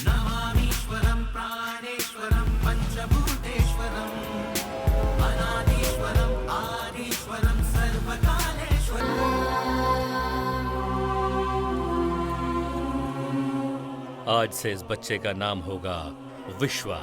नमामीश्वरं प्राणेश्वरं पंचभूतेश्वरं अनादीश्वरं आदीश्वरं सर्वकालेश्वरं। आज से इस बच्चे का नाम होगा विश्वा।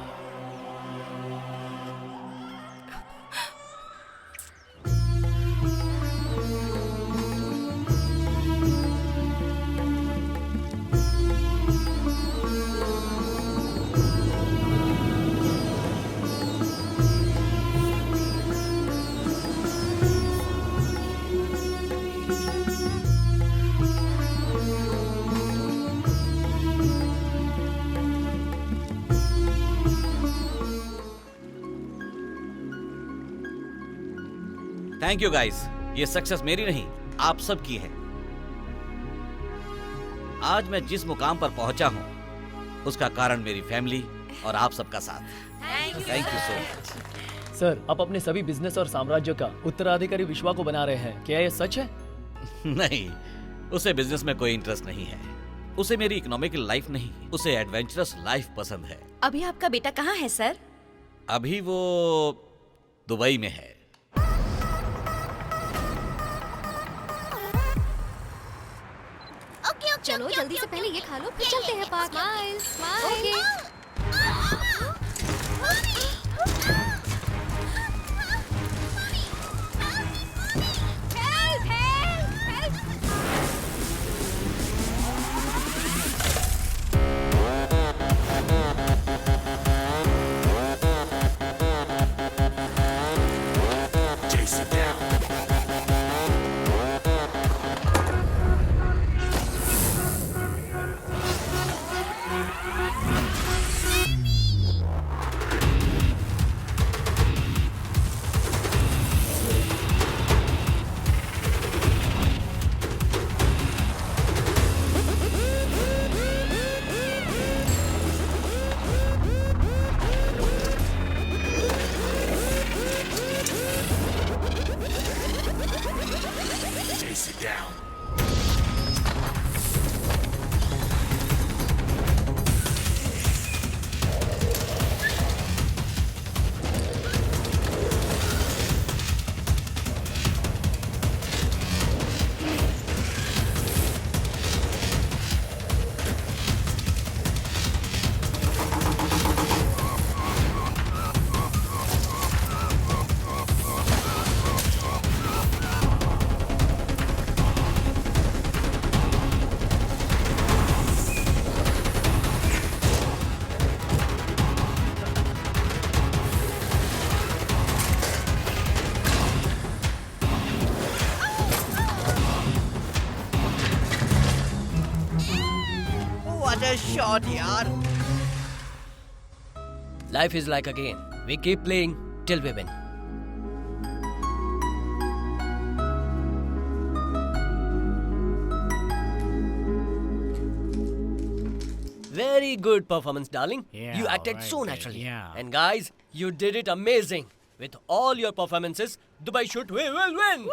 थैंक यू गाइस, ये सक्सेस मेरी नहीं आप सब की है। आज मैं जिस मुकाम पर पहुंचा हूं उसका कारण मेरी फैमिली और आप सबका साथ। Thank you so much. Sir, आप अपने सभी बिजनेस और साम्राज्य का उत्तराधिकारी विश्वा को बना रहे हैं, क्या ये सच है? नहीं, उसे बिजनेस में कोई इंटरेस्ट नहीं है। उसे मेरी इकोनॉमिकल लाइफ नहीं, उसे एडवेंचरस लाइफ पसंद है। अभी आपका बेटा कहाँ है सर? अभी वो दुबई में है। चलो जल्दी से पहले ये खा लो, फिर चलते हैं park. Smile smile. What a shot, yaar! Life is like a game. We keep playing till we win. Very good performance, darling. Yeah, You acted right so there, naturally. yeah. And guys, you did it amazing. With all your performances, Dubai shoot we will win.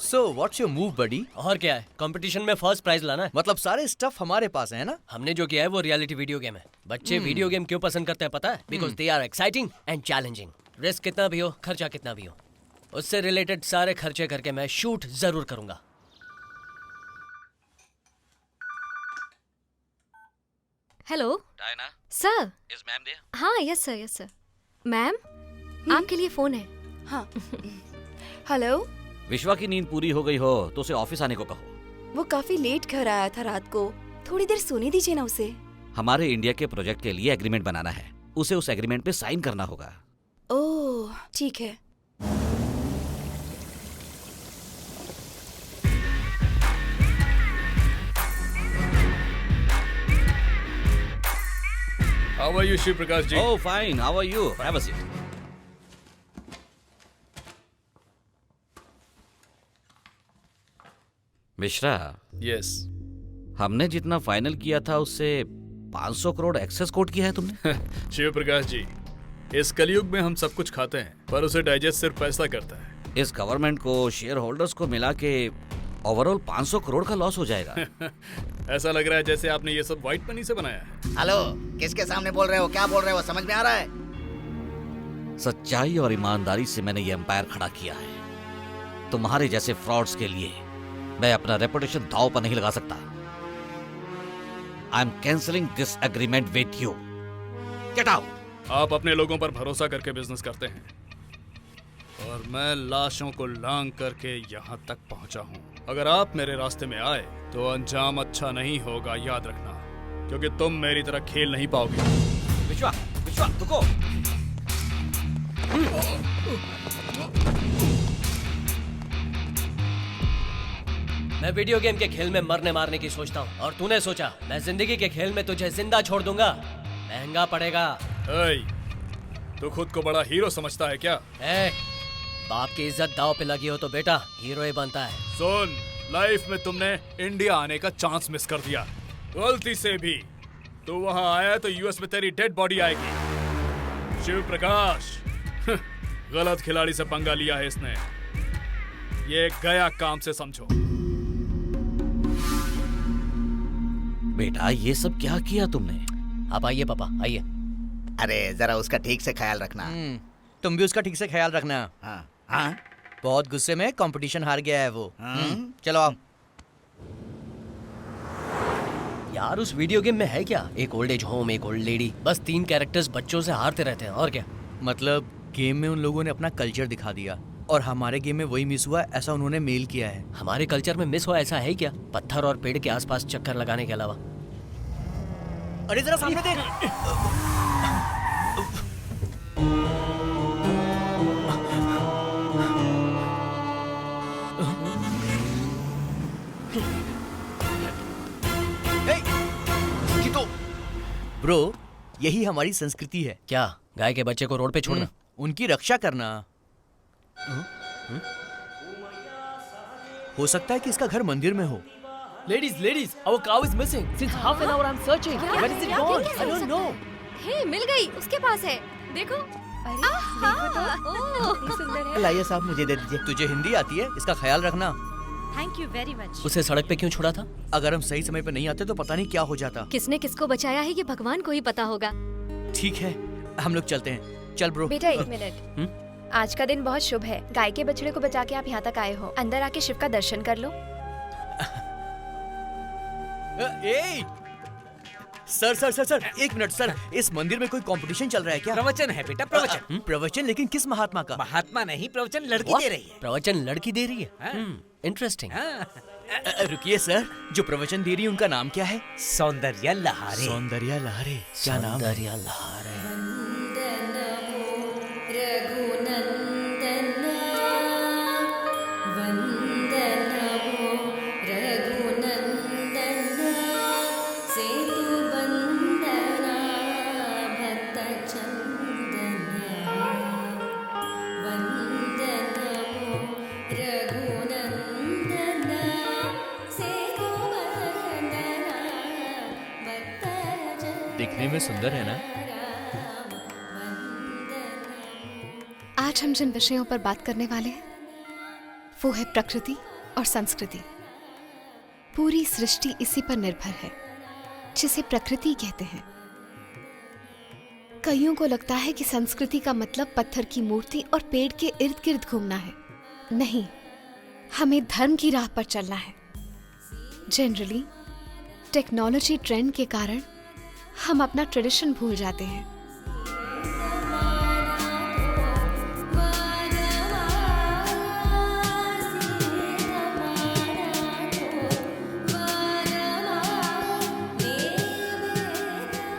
So, what's your move, buddy? और क्या है? Competition में first prize लाना है। मतलब सारे stuff हमारे पास है ना? हमने जो किया है वो रियलिटी वीडियो गेम है। बच्चे वीडियो गेम क्यों पसंद करते हैं पता है? Because they are exciting and challenging. Risk कितना भी हो, खर्चा कितना भी हो, उससे रिलेटेड सारे खर्चे करके मैं शूट जरूर करूंगा। Hello Diana, sir. Is ma'am there? हाँ yes sir yes sir. Ma'am आपके लिए फोन है। हाँ। हेलो। विश्वा की नींद पूरी हो गई हो तो उसे ऑफिस आने को कहो। वो काफी लेट घर आया था रात को, थोड़ी देर सोने दीजिए ना उसे। हमारे इंडिया के प्रोजेक्ट के लिए एग्रीमेंट बनाना है, उसे उस एग्रीमेंट पे साइन करना होगा। ओह ठीक है। How are you, Shiv Prakash ji? Oh, fine. How are you? Have a seat. Mishra, Yes. हमने जितना फाइनल किया था उससे 500 करोड़ एक्सेस कोट किया है तुमने। शिव प्रकाश जी, इस कलयुग में हम सब कुछ खाते हैं, पर उसे डाइजेस्ट सिर्फ पैसा करता है। इस गवर्नमेंट को, शेयर होल्डर्स को मिला के ओवरऑल 500 करोड़ का लॉस हो जाएगा। ऐसा लग रहा है जैसे आपने ये सब व्हाइट मनी से बनाया है। हेलो, किसके सामने बोल रहे हो, क्या बोल रहे हो, समझ में आ रहा है? सच्चाई और ईमानदारी से मैंने ये एम्पायर खड़ा किया है। तुम्हारे जैसे फ्रॉड्स के लिए मैं अपना रेपुटेशन दांव पर नहीं लगा सकता। I am cancelling this agreement with you. Get out. आप अपने लोगों पर भरोसा करके बिजनेस करते हैं और मैं लाशों को लांग करके यहाँ तक पहुँचा हूँ। अगर आप मेरे रास्ते में आए तो अंजाम अच्छा नहीं होगा, याद रखना, क्योंकि तुम मेरी तरह खेल नहीं पाओगे। विश्वा, विश्वा, रुको। मैं वीडियो गेम के खेल में मरने मारने की सोचता हूँ और तूने सोचा मैं जिंदगी के खेल में तुझे जिंदा छोड़ दूंगा। महंगा पड़ेगा। तू खुद को बड़ा हीरो समझता है क्या? बाप की इज्जत दाव पे लगी हो तो बेटा हीरो ही बनता है। सुन, लाइफ में तुमने इंडिया आने का चांस मिस कर दिया, गलती से भी। तू वहां आया तो यूएस में तेरी डेड बॉडी आएगी। शिव प्रकाश, गलत खिलाड़ी से पंगा लिया है इसने। ये गया काम से समझो। बेटा, ये सब क्या किया तुमने? आप आइए पापा, आइए। अरे जरा उसका ठीक से ख्याल रखना। तुम भी उसका ठीक से ख्याल रखना। हाँ हाँ। बहुत गुस्से में कंपटीशन हार गया है वो। चलो आओ। यार उस वीडियो गेम में है क्या? एक ओल्ड एज होम, एक ओल्ड लेडी, बस 3 कैरेक्टर्स बच्चों से हारते रहते हैं, और क्या? मतलब गेम में उन लोगों ने अपना कल्चर दिखा दिया और हमारे गेम में वही मिस हुआ, ऐसा उन्होंने मेल किया है। हमारे कल्चर में मिस हुआ ऐसा है क्या? पत्थर और पेड़ के आसपास चक्कर लगाने के अलावा। अरे जरा सामने देख। ब्रो, यही हमारी संस्कृति है। क्या? गाय के बच्चे को रोड पे छोड़ना? उनकी रक्षा करना। हो सकता है कि इसका घर मंदिर में हो। Ladies, our cow is missing. Since half an hour I'm searching. Where is it gone? I don't know. हे, मिल गई, उसके पास है। देखो। अरे देखो तो, कितनी सुंदर है। लाइए साहब, मुझे दे दीजिए। तुझे हिंदी आती है, इसका ख्याल रखना। Thank you very much. उसे सड़क पे क्यों छोड़ा था? अगर हम सही समय पे नहीं आते तो पता नहीं क्या हो जाता। किसने किसको बचाया है ये भगवान को ही पता होगा। ठीक है, हम लोग चलते हैं। चल ब्रो। बेटा 1 मिनट। आज का दिन बहुत शुभ है। गाय के बछड़े को बचा के आप यहाँ तक आए हो। अंदर आके शिव का दर्शन कर लो। सर, 1 मिनट सर, इस मंदिर में कोई कंपटीशन चल रहा है क्या? प्रवचन है बेटा, प्रवचन। प्रवचन? लेकिन किस महात्मा का? महात्मा नहीं, प्रवचन लड़की दे रही है। प्रवचन लड़की दे रही है? इंटरेस्टिंग। रुकिए सर, जो प्रवचन दे रही है उनका नाम क्या है? सौंदर्या लहारे। सौंदर्या लहारे? क्या नाम? सौंदर्या लहारे। दिखने में सुंदर है ना? आज हम जिन विषयों पर बात करने वाले हैं वो है प्रकृति और संस्कृति। पूरी सृष्टि इसी पर निर्भर है, जिसे प्रकृति कहते हैं। कईयों को लगता है कि संस्कृति का मतलब पत्थर की मूर्ति और पेड़ के इर्द गिर्द घूमना है। नहीं, हमें धर्म की राह पर चलना है। जनरली टेक्नोलॉजी ट्रेंड के कारण हम अपना ट्रेडिशन भूल जाते हैं।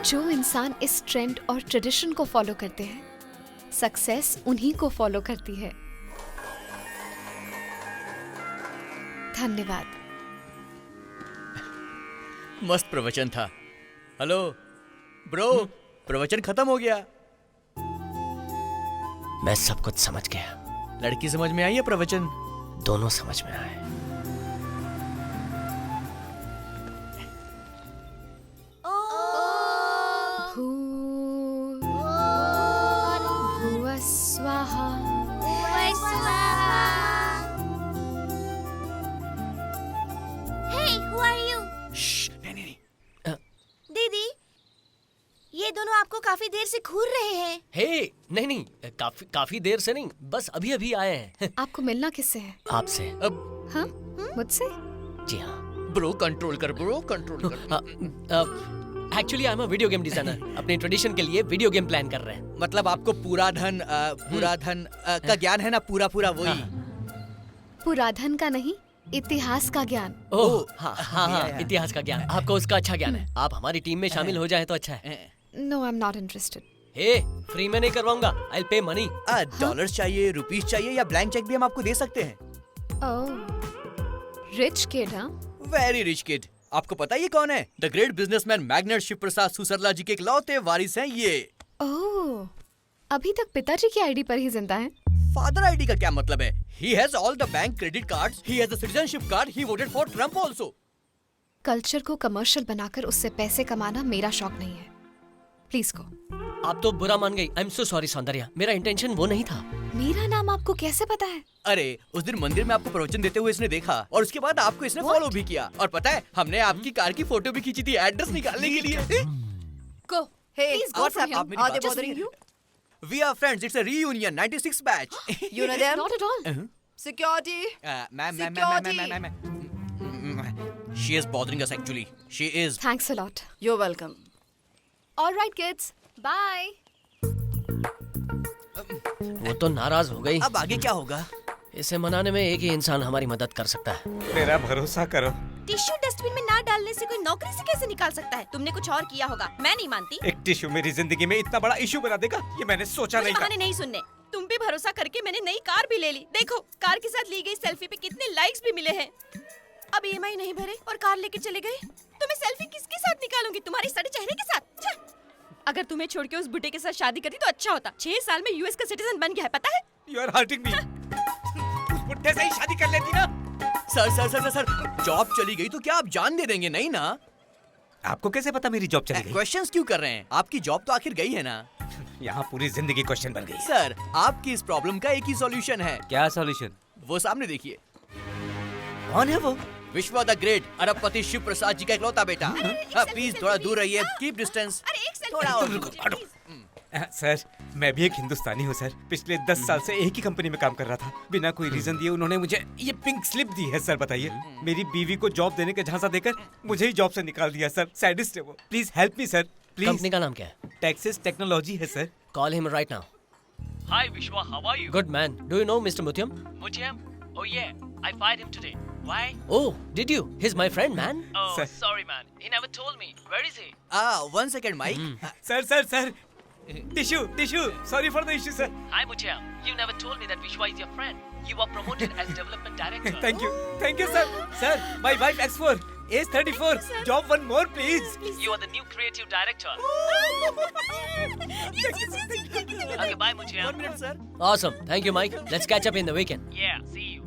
जो इंसान इस ट्रेंड और ट्रेडिशन को फॉलो करते हैं, सक्सेस उन्हीं को फॉलो करती है। धन्यवाद। मस्त प्रवचन था। हेलो ब्रो, प्रवचन खत्म हो गया। मैं सब कुछ समझ गया। लड़की समझ में आई है प्रवचन? दोनों समझ में आए। आपको काफी देर से घूर रहे हैं। हे नहीं काफी देर से नहीं, बस अभी अभी आए हैं। आपको मिलना किससे है? आपसे। हाँ, मुझसे? जी हाँ। ब्रो कंट्रोल कर, ब्रो कंट्रोल कर। Actually I am a video game designer. अपने ट्रेडिशन के लिए वीडियो गेम प्लान कर रहे हैं। मतलब आपको पूरा धन का ज्ञान है ना? पूरा वही। पुराधन का नहीं, इतिहास का ज्ञान। ओह हाँ, इतिहास का ज्ञान। आपको उसका अच्छा ज्ञान है। आप हमारी टीम में शामिल हो जाए तो अच्छा है। No, I am not interested. Hey, free में नहीं करवाऊंगा। I will pay money. Dollars चाहिए, रुपीस चाहिए या ब्लैंक चेक भी हम आपको दे सकते हैं। ओह, रिच किड हाँ? Very rich kid. आपको पता है ये कौन है? The great businessman magnet Shiv Prasad Susarla ji के इकलौते वारिस हैं ये। ओह, अभी तक पिताजी की आईडी पर ही जिंदा है। फादर आईडी का क्या मतलब है? He has all the bank credit cards. He has a citizenship card. He voted for Trump also. Culture को कमर्शियल बनाकर उससे पैसे कमाना मेरा शौक नहीं है। प्लीज को। आप तो बुरा मान गई। I am so sorry Soundarya, मेरा इंटेंशन वो नहीं था। मेरा नाम आपको कैसे पता है? अरे उस दिन मंदिर में आपको प्रवचन देते हुए इसने देखा और उसके बाद आपको इसने फॉलो भी किया। और पता है हमने आपकी कार की फोटो भी खींची थी एड्रेस निकालने के लिए। Go. Hey, what's up? आप मेरी बात bothering you? We are friends. It's a reunion. 96 batch. You know them? Not at all. Security. Ma'am. She is bothering us actually. She is. Thanks a lot. You're welcome. All right, kids. Bye. वो तो नाराज हो गई। अब आगे क्या होगा? इसे मनाने में एक ही इंसान हमारी मदद कर सकता है। मेरा भरोसा करो। टिश्यू डस्टबिन में ना डालने से कोई नौकरी से कैसे निकाल सकता है? तुमने कुछ और किया होगा, मैं नहीं मानती। एक टिश्यू मेरी जिंदगी में इतना बड़ा इशू बना देगा, ये मैंने सोचा नहीं था। बहाने नहीं सुनने। तुम पे भरोसा करके मैंने नई कार भी ले ली। देखो कार के साथ ली गई सेल्फी पे कितने लाइक्स भी मिले हैं। अब ईएमआई नहीं भरे और कार लेके चले गए। तो मैं सेल्फी किसके साथ निकालूंगी? तुम्हारे सड़े चेहरे के साथ? छे! अगर तुम्हें छोड़ के उस बुड्ढे के साथ शादी करती तो अच्छा होता। 6 साल में यूएस का सिटीजन बन गया है, पता है? You are hurting me. उस बुड्ढे से ही शादी कर लेती ना। सर, जॉब चली गई तो क्या आप जान दे देंगे? नहीं ना। आपको कैसे पता मेरी जॉब चली गई? क्वेश्चंस क्यों कर रहे हैं? आपकी जॉब तो आखिर गई है ना। यहाँ पूरी जिंदगी क्वेश्चन बन गई। सर, आपकी इस प्रॉब्लम का एक ही सॉल्यूशन है। क्या सॉल्यूशन? वो सामने देखिए। कौन है वो? विश्वा द ग्रेट अरबपति शिव प्रसाद जी का इकलौता बेटा। प्लीज थोड़ा दूर रहिए, कीप डिस्टेंस। थोड़ा और। सर, मैं भी एक हिंदुस्तानी हूँ सर। पिछले 10 साल से एक ही कंपनी में काम कर रहा था। बिना कोई रीजन दिए उन्होंने मुझे ये पिंक स्लिप दी है। सर बताइए, मेरी बीवी को जॉब देने का झांसा देकर मुझे ही जॉब से निकाल दिया सर। सैडिस्ट है वो। Please help me sir, please. Company का नाम क्या है? टेक्सास टेक्नोलॉजी है sir. Call him right now. Hi Vishwa, how are you? Good man. Do you know Mr. Mutyam? Mutyam? Oh yeah, I fired him today. Why? Oh, did you? He's my friend, man. Oh, Sir. sorry man. He never told me. Where is he? 1 second, Mike. Sir tissue sorry for the issue sir. Hi Mutyam. You never told me that Vishwa is your friend. You were promoted as development director. Thank you sir. My wife X4 age 34 job one more please. You are the new creative director. Okay, bye Mutyam. 1 minute, sir. Awesome. Thank you, Mike. Let's catch up in the weekend. Yeah, see you.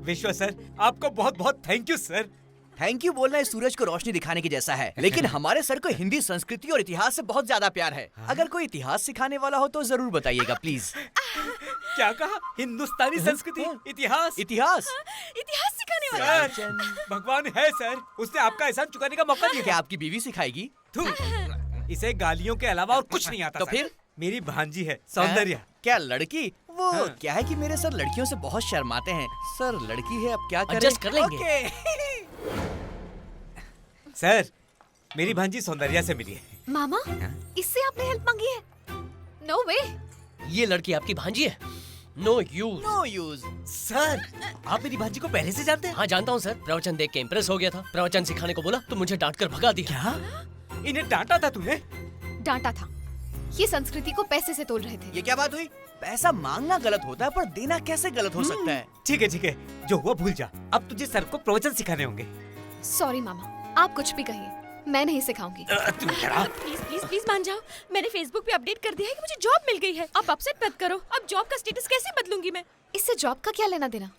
विश्वा sir, आपको बहुत बहुत thank you sir. Thank you बोलना इस सूरज को रोशनी दिखाने के जैसा है, लेकिन हमारे सर को हिंदी संस्कृति और इतिहास से बहुत ज्यादा प्यार है। अगर कोई इतिहास सिखाने वाला हो तो जरूर बताइएगा प्लीज। क्या कहा? हिंदुस्तानी संस्कृति इतिहास इतिहास सिखाने वाला। सर, भगवान है सर, उसने आपका एहसान चुकाने का मौका दिया। क्या आपकी बीवी सिखाएगी? थू, इसे गालियों के अलावा और कुछ नहीं आता। तो सर। फिर? मेरी भांजी है सौंदर्या। क्या लड़की? वो क्या है कि मेरे सर लड़कियों से बहुत शर्माते हैं। सर लड़की है, अब क्या करें? Adjust कर लेंगे। सर, मेरी भांजी सौंदर्या से मिली है। मामा, इससे आपने हेल्प मांगी है? No way. ये लड़की आपकी भांजी है? No use. No use. Sir, आप मेरी भांजी को पहले से जानते हैं? हाँ जानता हूँ सर। प्रवचन देख के इम्प्रेस हो गया था। प्रवचन सिखाने को बोला तो मुझे डांट कर भगा दिया। क्या? इन्हें डांटा था तूने? डांटा था। ये संस्कृति को पैसे से तोल रहे थे। ये क्या बात हुई? पैसा मांगना गलत होता है पर देना कैसे गलत हो सकता है? ठीक है, जो हुआ भूल जा। अब तुझे सर को प्रवचन सिखाने होंगे। सॉरी मामा, आप कुछ भी कहिए, मैं नहीं सिखाऊंगी। प्लीज मान जाओ। मैंने फेसबुक पे अपडेट कर दिया है कि मुझे जॉब मिल गई है। अब अपसेट मत करो। अब जॉब का स्टेटस कैसे बदलूंगी मैं? इससे जॉब का क्या लेना देना?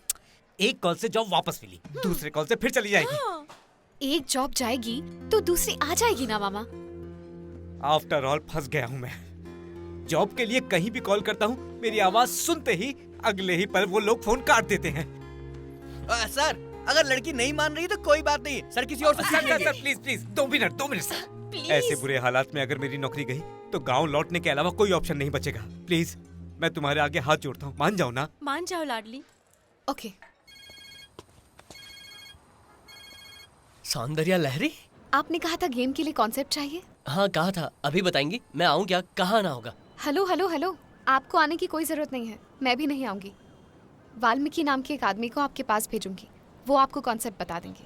एक कॉल से जॉब वापस मिली, दूसरे कॉल से फिर चली जाएगी। एक जॉब जाएगी तो दूसरी आ जाएगी ना मामा। आफ्टर ऑल फंस गया हूँ मैं। जॉब के लिए कहीं भी कॉल करता हूँ, मेरी आवाज सुनते ही अगले ही पल वो लोग फोन काट देते हैं। सर, अगर लड़की नहीं मान रही तो कोई बात नहीं, सर किसी और से सीख लेंगे। Sir please 2 minute sir. ऐसे बुरे हालात में अगर मेरी नौकरी गई तो गांव लौटने के अलावा कोई ऑप्शन नहीं बचेगा। प्लीज मैं तुम्हारे आगे हाथ जोड़ता हूँ, मान जाओ ना। मान जाओ लाडली। ओके। सौंदर्या लहरी, आपने कहा था गेम के लिए कॉन्सेप्ट चाहिए। हाँ कहा था, अभी बताएंगी। मैं आऊँ क्या? कहाँ आना होगा? हेलो हेलो हेलो, आपको आने की कोई जरूरत नहीं है, मैं भी नहीं आऊंगी। वाल्मीकि नाम के एक आदमी को आपके पास भेजूंगी, वो आपको कॉन्सेप्ट बता देंगे।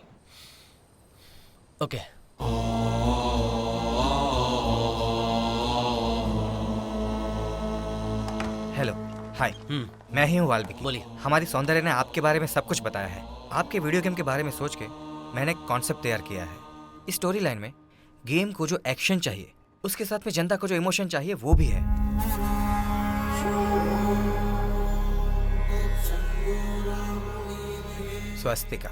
ओके। हेलो, हाय, मैं ही हूँ वाल्मीकि। बोलिए। हमारी सौंदर्य ने आपके बारे में सब कुछ बताया है। आपके वीडियो गेम के बारे में सोच के मैंने एक कॉन्सेप्ट तैयार किया है। इस स्टोरी लाइन में गेम को जो एक्शन चाहिए, उसके साथ में जनता को जो इमोशन चाहिए वो भी है। स्वस्तिका,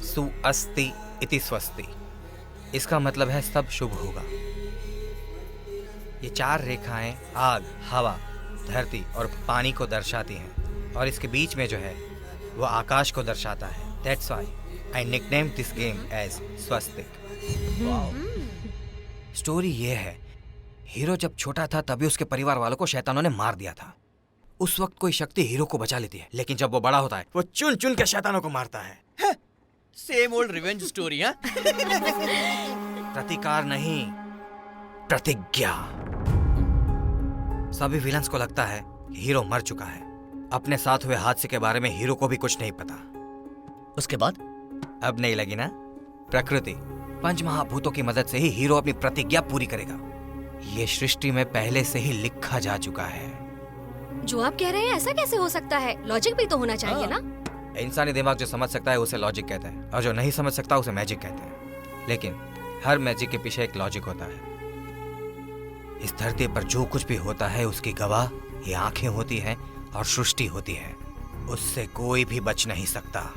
सुअस्ति इति स्वस्ति, इसका मतलब है सब शुभ होगा। ये 4 रेखाएं आग, हवा, धरती और पानी को दर्शाती हैं, और इसके बीच में जो है वो आकाश को दर्शाता है। That's why I nicknamed this game as Swastik. Story ये है, हीरो जब छोटा था तभी उसके परिवार वालों को शैतानों ने मार दिया था। उस वक्त कोई शक्ति हीरो को बचा लेती है, लेकिन जब वो बड़ा होता है वो चुन चुन के शैतानों को मारता है। Same old revenge story. हाँ, प्रतिकार नहीं, प्रतिज्ञा। सभी विलन्स को लगता है कि हीरो मर चुका है। अपने साथ हुए हादसे के बारे में हीरो को भी कुछ नहीं पता। उसके बाद अब नहीं लगी ना? प्रकृति, 5 महाभूतों की मदद से ही हीरो अपनी प्रतिज्ञा पूरी करेगा। ये सृष्टि में पहले से ही लिखा जा चुका है। जो आप कह रहे हैं ऐसा कैसे हो सकता है? लॉजिक भी तो होना चाहिए ना? इंसानी दिमाग जो समझ सकता है उसे लॉजिक कहते हैं, और जो नहीं समझ सकता उसे मैजिक कहते हैं। लेकिन हर मैजिक के पीछे एक लॉजिक होता है। इस धरती पर जो कुछ भी होता है उसकी गवाह ये आंखें होती हैं और सृष्टि होती है। उससे कोई भी बच नहीं सकता।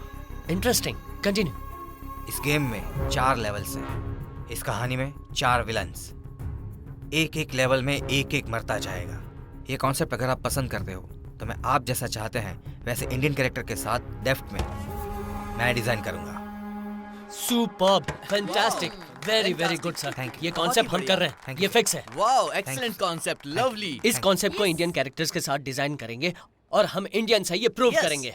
Interesting, continue. इस गेम में 4 लेवल्स हैं। इस कहानी में 4 विलन्स। एक एक लेवल में एक एक मरता जाएगा। ये कॉन्सेप्ट अगर आप पसंद करते हो तो मैं आप जैसा चाहते हैं वैसे इंडियन कैरेक्टर के साथ डेफ्ट में मैं डिजाइन करूंगा। Superb, fantastic, very very good sir. ये कॉन्सेप्ट हम कर रहे हैं, ये फिक्स है। Wow, excellent concept, lovely. इस कॉन्सेप्ट को इंडियन कैरेक्टर्स के साथ डिजाइन करेंगे और हम इंडियंस हैं ये प्रूव करेंगे।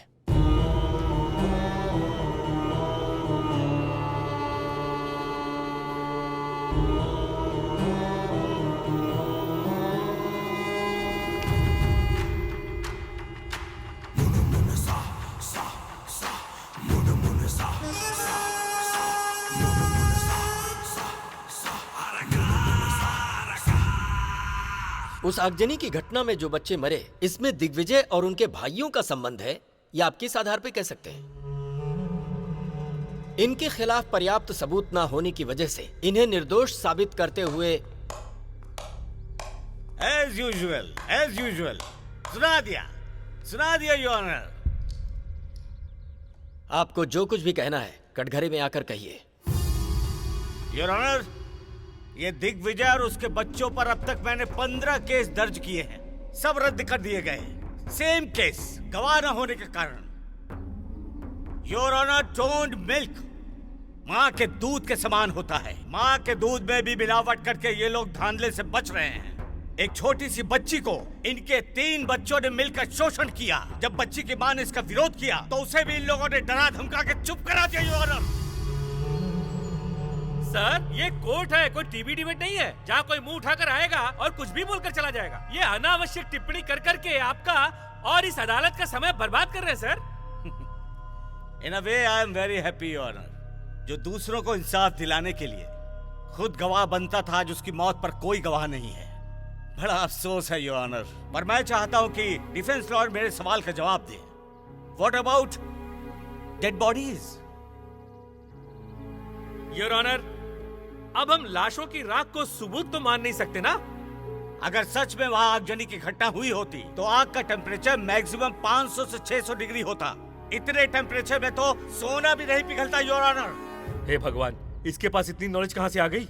उस आगजनी की घटना में जो बच्चे मरे, इसमें दिग्विजय और उनके भाइयों का संबंध है, या आप किस आधार पर कह सकते हैं? इनके खिलाफ पर्याप्त सबूत ना होने की वजह से इन्हें निर्दोष साबित करते हुए एज यूजुअल सुना दिया योर ऑनर। आपको जो कुछ भी कहना है कटघरे में आकर कहिए। योर ऑनर, ये दिग्विजय और उसके बच्चों पर अब तक मैंने 15 केस दर्ज किए हैं, सब रद्द कर दिए गए। सेम केस, गवाह न होने के कारण। योर ऑनर, टोन्ड मिल्क माँ के दूध के समान होता है। माँ के दूध में भी मिलावट करके ये लोग धांधले से बच रहे हैं। एक छोटी सी बच्ची को इनके 3 बच्चों ने मिलकर शोषण किया। जब बच्ची की माँ ने इसका विरोध किया तो उसे भी इन लोगों ने डरा धमका के चुप करा दिया। योर ऑनर, सर ये कोर्ट है, कोई टीवी डिबेट नहीं है जहाँ कोई मुंह उठाकर आएगा और कुछ भी बोलकर चला जाएगा। ये अनावश्यक टिप्पणी कर करके आपका और इस अदालत का समय बर्बाद कर रहे हैं sir. In a way I am very happy your honour, जो दूसरों को इंसाफ दिलाने के लिए खुद गवाह बनता था, आज उसकी मौत पर कोई गवाह नहीं है। बड़ा अफसोस है योर ऑनर, पर मैं चाहता हूँ कि डिफेंस लॉयर मेरे सवाल का जवाब दे। What about dead bodies? Your honour, अब हम लाशों की राख को सबूत तो मान नहीं सकते ना। अगर सच में वहाँ आगजनी की घटना हुई होती तो आग का टेम्परेचर मैक्सिमम 500 से 600 डिग्री होता। इतने टेम्परेचर में तो सोना भी नहीं पिघलता योर ऑनर। हे भगवान, इसके पास इतनी नॉलेज कहाँ से आ गई?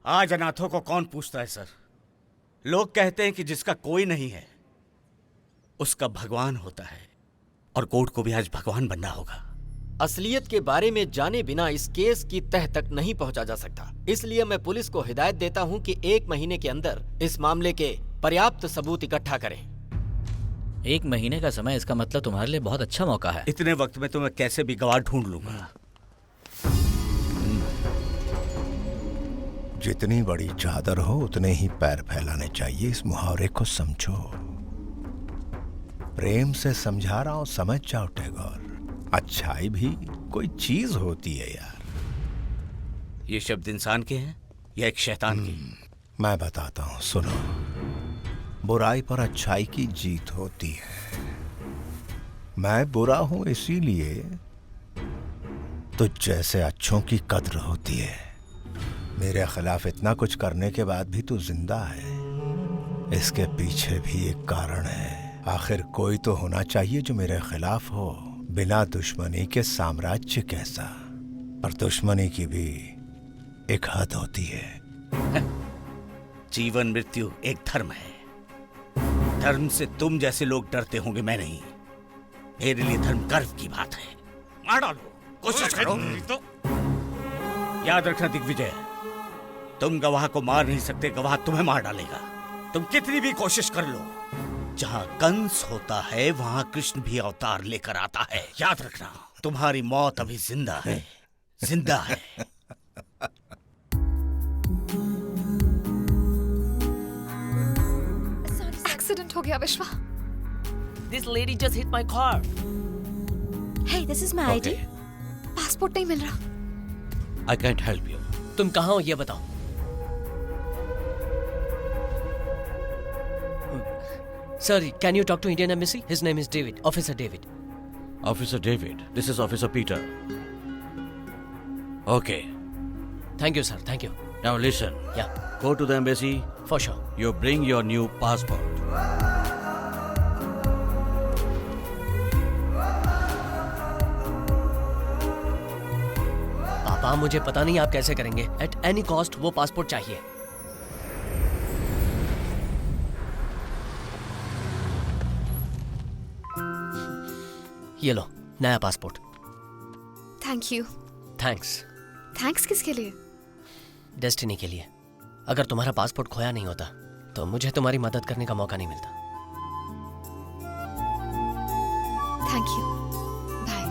आज अनाथों को कौन पूछता है सर? लोग कहते हैं कि जिसका कोई नहीं है उसका भगवान होता है, और कोर्ट को भी आज भगवान बनना होगा। असलियत के बारे में जाने बिना इस केस की तह तक नहीं पहुंचा जा सकता। इसलिए मैं पुलिस को हिदायत देता हूं कि 1 महीने के अंदर इस मामले के पर्याप्त सबूत इकट्ठा करें। 1 महीने का समय, इसका मतलब तुम्हारे लिए बहुत अच्छा मौका है। इतने वक्त में तो मैं कैसे भी गवाह ढूंढ लूंगा। जितनी बड़ी चादर हो उतने ही पैर फैलाने चाहिए, इस मुहावरे को समझो। प्रेम से समझा रहा हूं, समझ जाओ टैगोर। अच्छाई भी कोई चीज होती है यार। ये शब्द इंसान के हैं या एक शैतान के? मैं बताता हूं, सुनो। बुराई पर अच्छाई की जीत होती है। मैं बुरा हूं इसीलिए तुझ जैसे अच्छों की कद्र होती है। मेरे खिलाफ इतना कुछ करने के बाद भी तू जिंदा है, इसके पीछे भी एक कारण है। आखिर कोई तो होना चाहिए जो मेरे खिलाफ हो। बिना दुश्मनी के साम्राज्य कैसा, पर दुश्मनी की भी एक हद होती है। जीवन मृत्यु एक धर्म है। धर्म से तुम जैसे लोग डरते होंगे, मैं नहीं। मेरे लिए धर्म गर्व की बात है। मार डालो, कोशिश करो तो। याद रखना दिग्विजय, तुम गवाह को मार नहीं सकते, गवाह तुम्हें मार डालेगा। तुम कितनी भी कोशिश कर लो, जहां कंस होता है वहां कृष्ण भी अवतार लेकर आता है। याद रखना, तुम्हारी मौत अभी जिंदा है, जिंदा है। एक्सीडेंट हो गया विश्वा। This lady just hit my car. Hey, this is my ID. Passport नहीं मिल रहा। I can't help you. तुम कहाँ हो ये बताओ। Sir, can you talk to Indian Embassy? His name is David, Officer David. Officer David, this is Officer Peter. Okay. Thank you, sir. Thank you. Now listen. Yeah. Go to the embassy. For sure. You bring your new passport. पापा, मुझे पता नहीं आप कैसे करेंगे। At any cost वो passport चाहिए। ये लो, नया passport. Thank you. Thanks. Thanks किसके लिए? डेस्टिनी के लिए। अगर तुम्हारा पासपोर्ट खोया नहीं होता तो मुझे तुम्हारी मदद करने का मौका नहीं मिलता। Thank you. Bye.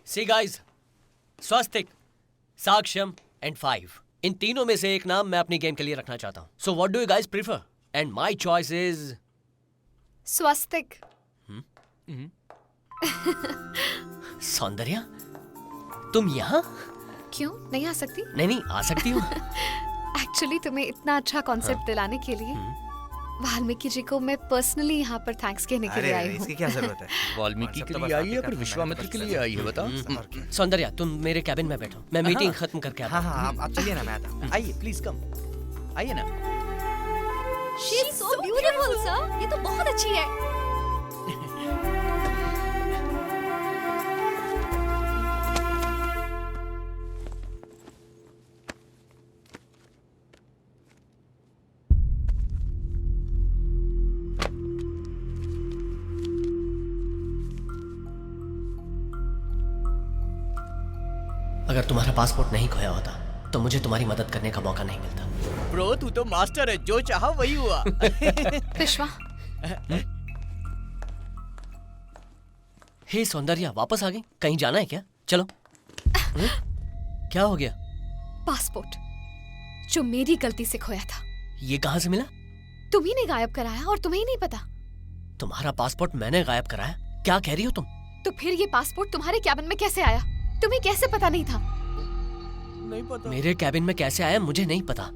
See guys, Swastik, Sakshyam and 5 इन तीनों में से एक नाम मैं अपनी गेम के लिए रखना चाहता हूँ। So what do you guys prefer? And my choice is Swastik. Soundarya, तुम यहाँ? क्यों नहीं आ सकती? नहीं, आ सकती हूँ। एक्चुअली तुम्हें इतना अच्छा कॉन्सेप्ट दिलाने के लिए वाल्मीकि जी को मैं पर्सनली यहाँ पर थैंक्स कहने के लिए आई हूँ। इसकी क्या जरूरत है? वाल्मीकि के लिए आई है फिर विश्वामित्र के लिए आई है, बताओ। सौंदर्या, तुम मेरे कैबिन में बैठो, मैं मीटिंग खत्म करके आता हूँ। हाँ, आप चलिए ना, मैं आता हूँ। आइए, प्लीज कम। आइए ना। She is so beautiful, sir. ये तो बहुत अच्छी है। अगर तुम्हारा पासपोर्ट नहीं खोया होता तो मुझे तुम्हारी मदद करने का मौका नहीं मिलता। ब्रो, तू तो मास्टर है, जो चाहा वही हुआ। विश्वा। हे सौंदर्या, वापस आ गई? कहीं जाना है क्या? चलो। क्या हो गया? पासपोर्ट जो मेरी गलती से खोया था। ये कहाँ से मिला? तुम्ही ने गायब कराया और तुम्हें ही नहीं पता। तुम्हारा पासपोर्ट मैंने गायब कराया? क्या कह रही हो तुम? तो फिर ये पासपोर्ट तुम्हारे कैबिन में कैसे आया? तुम्हें कैसे पता नहीं था? नहीं पता। मेरे कैबिन में कैसे आया मुझे नहीं पता।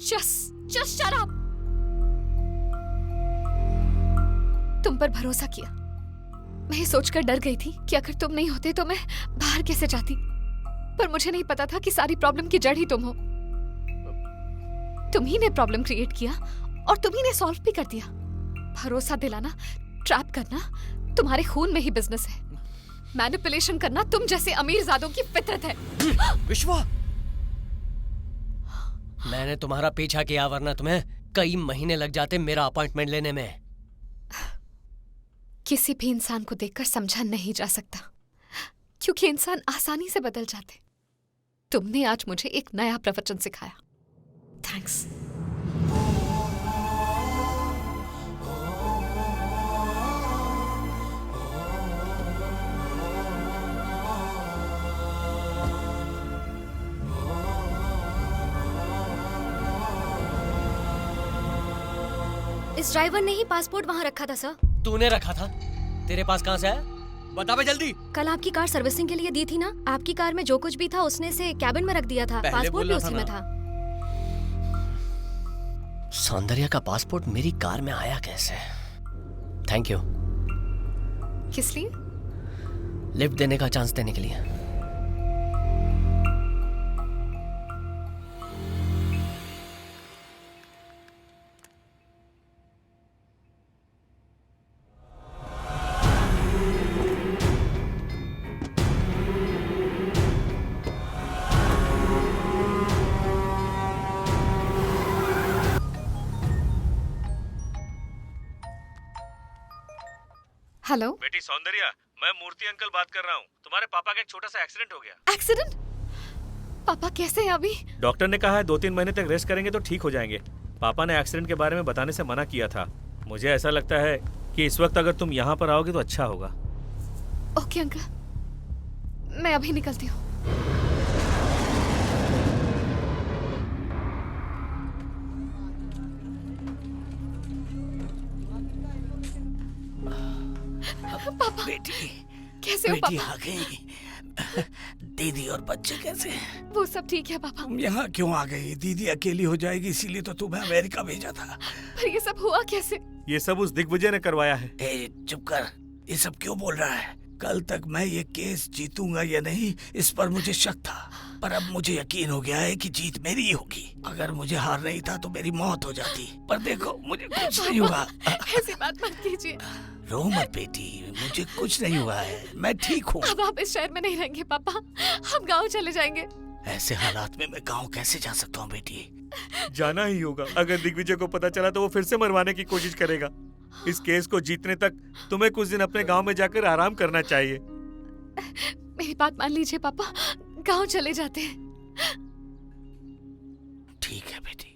Just shut up. तुम पर भरोसा किया। मैं ये सोचकर डर गई थी कि अगर तुम नहीं होते तो मैं बाहर कैसे जाती। पर मुझे नहीं पता था कि सारी प्रॉब्लम की जड़ ही तुम हो। तुम ही ने प्रॉब्लम क्रिएट किया और तुम ही ने सॉल्व भी कर दिया। भरोसा दिलाना, ट्रैप करना तुम्हारे खून में ही बिजनेस है। मैनिपुलेशन करना तुम जैसे अमीरजादों की फितरत है। विश्वा, मैंने तुम्हारा पीछा किया वरना तुम्हें कई महीने लग जाते मेरा अपॉइंटमेंट लेने में। किसी भी इंसान को देखकर समझा नहीं जा सकता, क्योंकि इंसान आसानी से बदल जाते। तुमने आज मुझे एक नया प्रवचन सिखाया। थैंक्स। इस ड्राइवर ने ही पासपोर्ट वहाँ रखा था सर। तूने रखा था? तेरे पास कहाँ से आया? बता बे जल्दी। कल आपकी कार सर्विसिंग के लिए दी थी ना, आपकी कार में जो कुछ भी था उसने से कैबिन में रख दिया था। पासपोर्ट भी उसी में था। सौंदर्या का पासपोर्ट मेरी कार में आया कैसे? Thank you. किस लिए? लिफ्ट देने का चांस देने के लिए। हेलो बेटी सौंदर्या, मैं मूर्ति अंकल बात कर रहा हूँ। तुम्हारे पापा का एक छोटा सा एक्सीडेंट हो गया। एक्सीडेंट? पापा कैसे हैं अभी? डॉक्टर ने कहा है 2-3 महीने तक रेस्ट करेंगे तो ठीक हो जाएंगे। पापा ने एक्सीडेंट के बारे में बताने से मना किया था। मुझे ऐसा लगता है कि इस वक्त अगर तुम यहाँ पर आओगे तो अच्छा होगा। ओके अंकल, मैं अभी निकलती हूँ। पापा बेटी कैसे हो? बेटी पापा आ गई। दीदी और बच्चे कैसे? वो सब ठीक है पापा। तुम यहाँ क्यों आ गई? दीदी अकेली हो जाएगी, इसीलिए तो तुम्हें अमेरिका भेजा था। पर ये सब हुआ कैसे? ये सब उस दिग्विजय ने करवाया है। चुप कर, ये सब क्यों बोल रहा है? कल तक मैं ये केस जीतूंगा या नहीं इस पर मुझे शक था, पर अब मुझे यकीन हो गया है कि जीत मेरी ही होगी। अगर मुझे हार नहीं था तो मेरी मौत हो जाती, पर देखो मुझे कुछ नहीं हुआ। ऐसी बात मत कीजिए। रो मत बेटी, मुझे कुछ नहीं हुआ है, मैं ठीक हूँ। अब आप इस शहर में नहीं रहेंगे पापा, हम गांव चले जाएंगे। ऐसे हालात में मैं गांव कैसे जा सकता हूँ बेटी? जाना ही होगा। अगर दिग्विजय को पता चला तो वो फिर से मरवाने की कोशिश करेगा। इस केस को जीतने तक तुम्हें कुछ दिन अपने गांव में जाकर आराम करना चाहिए। मेरी बात मान लीजिए पापा, गांव चले जाते हैं। ठीक है बेटी।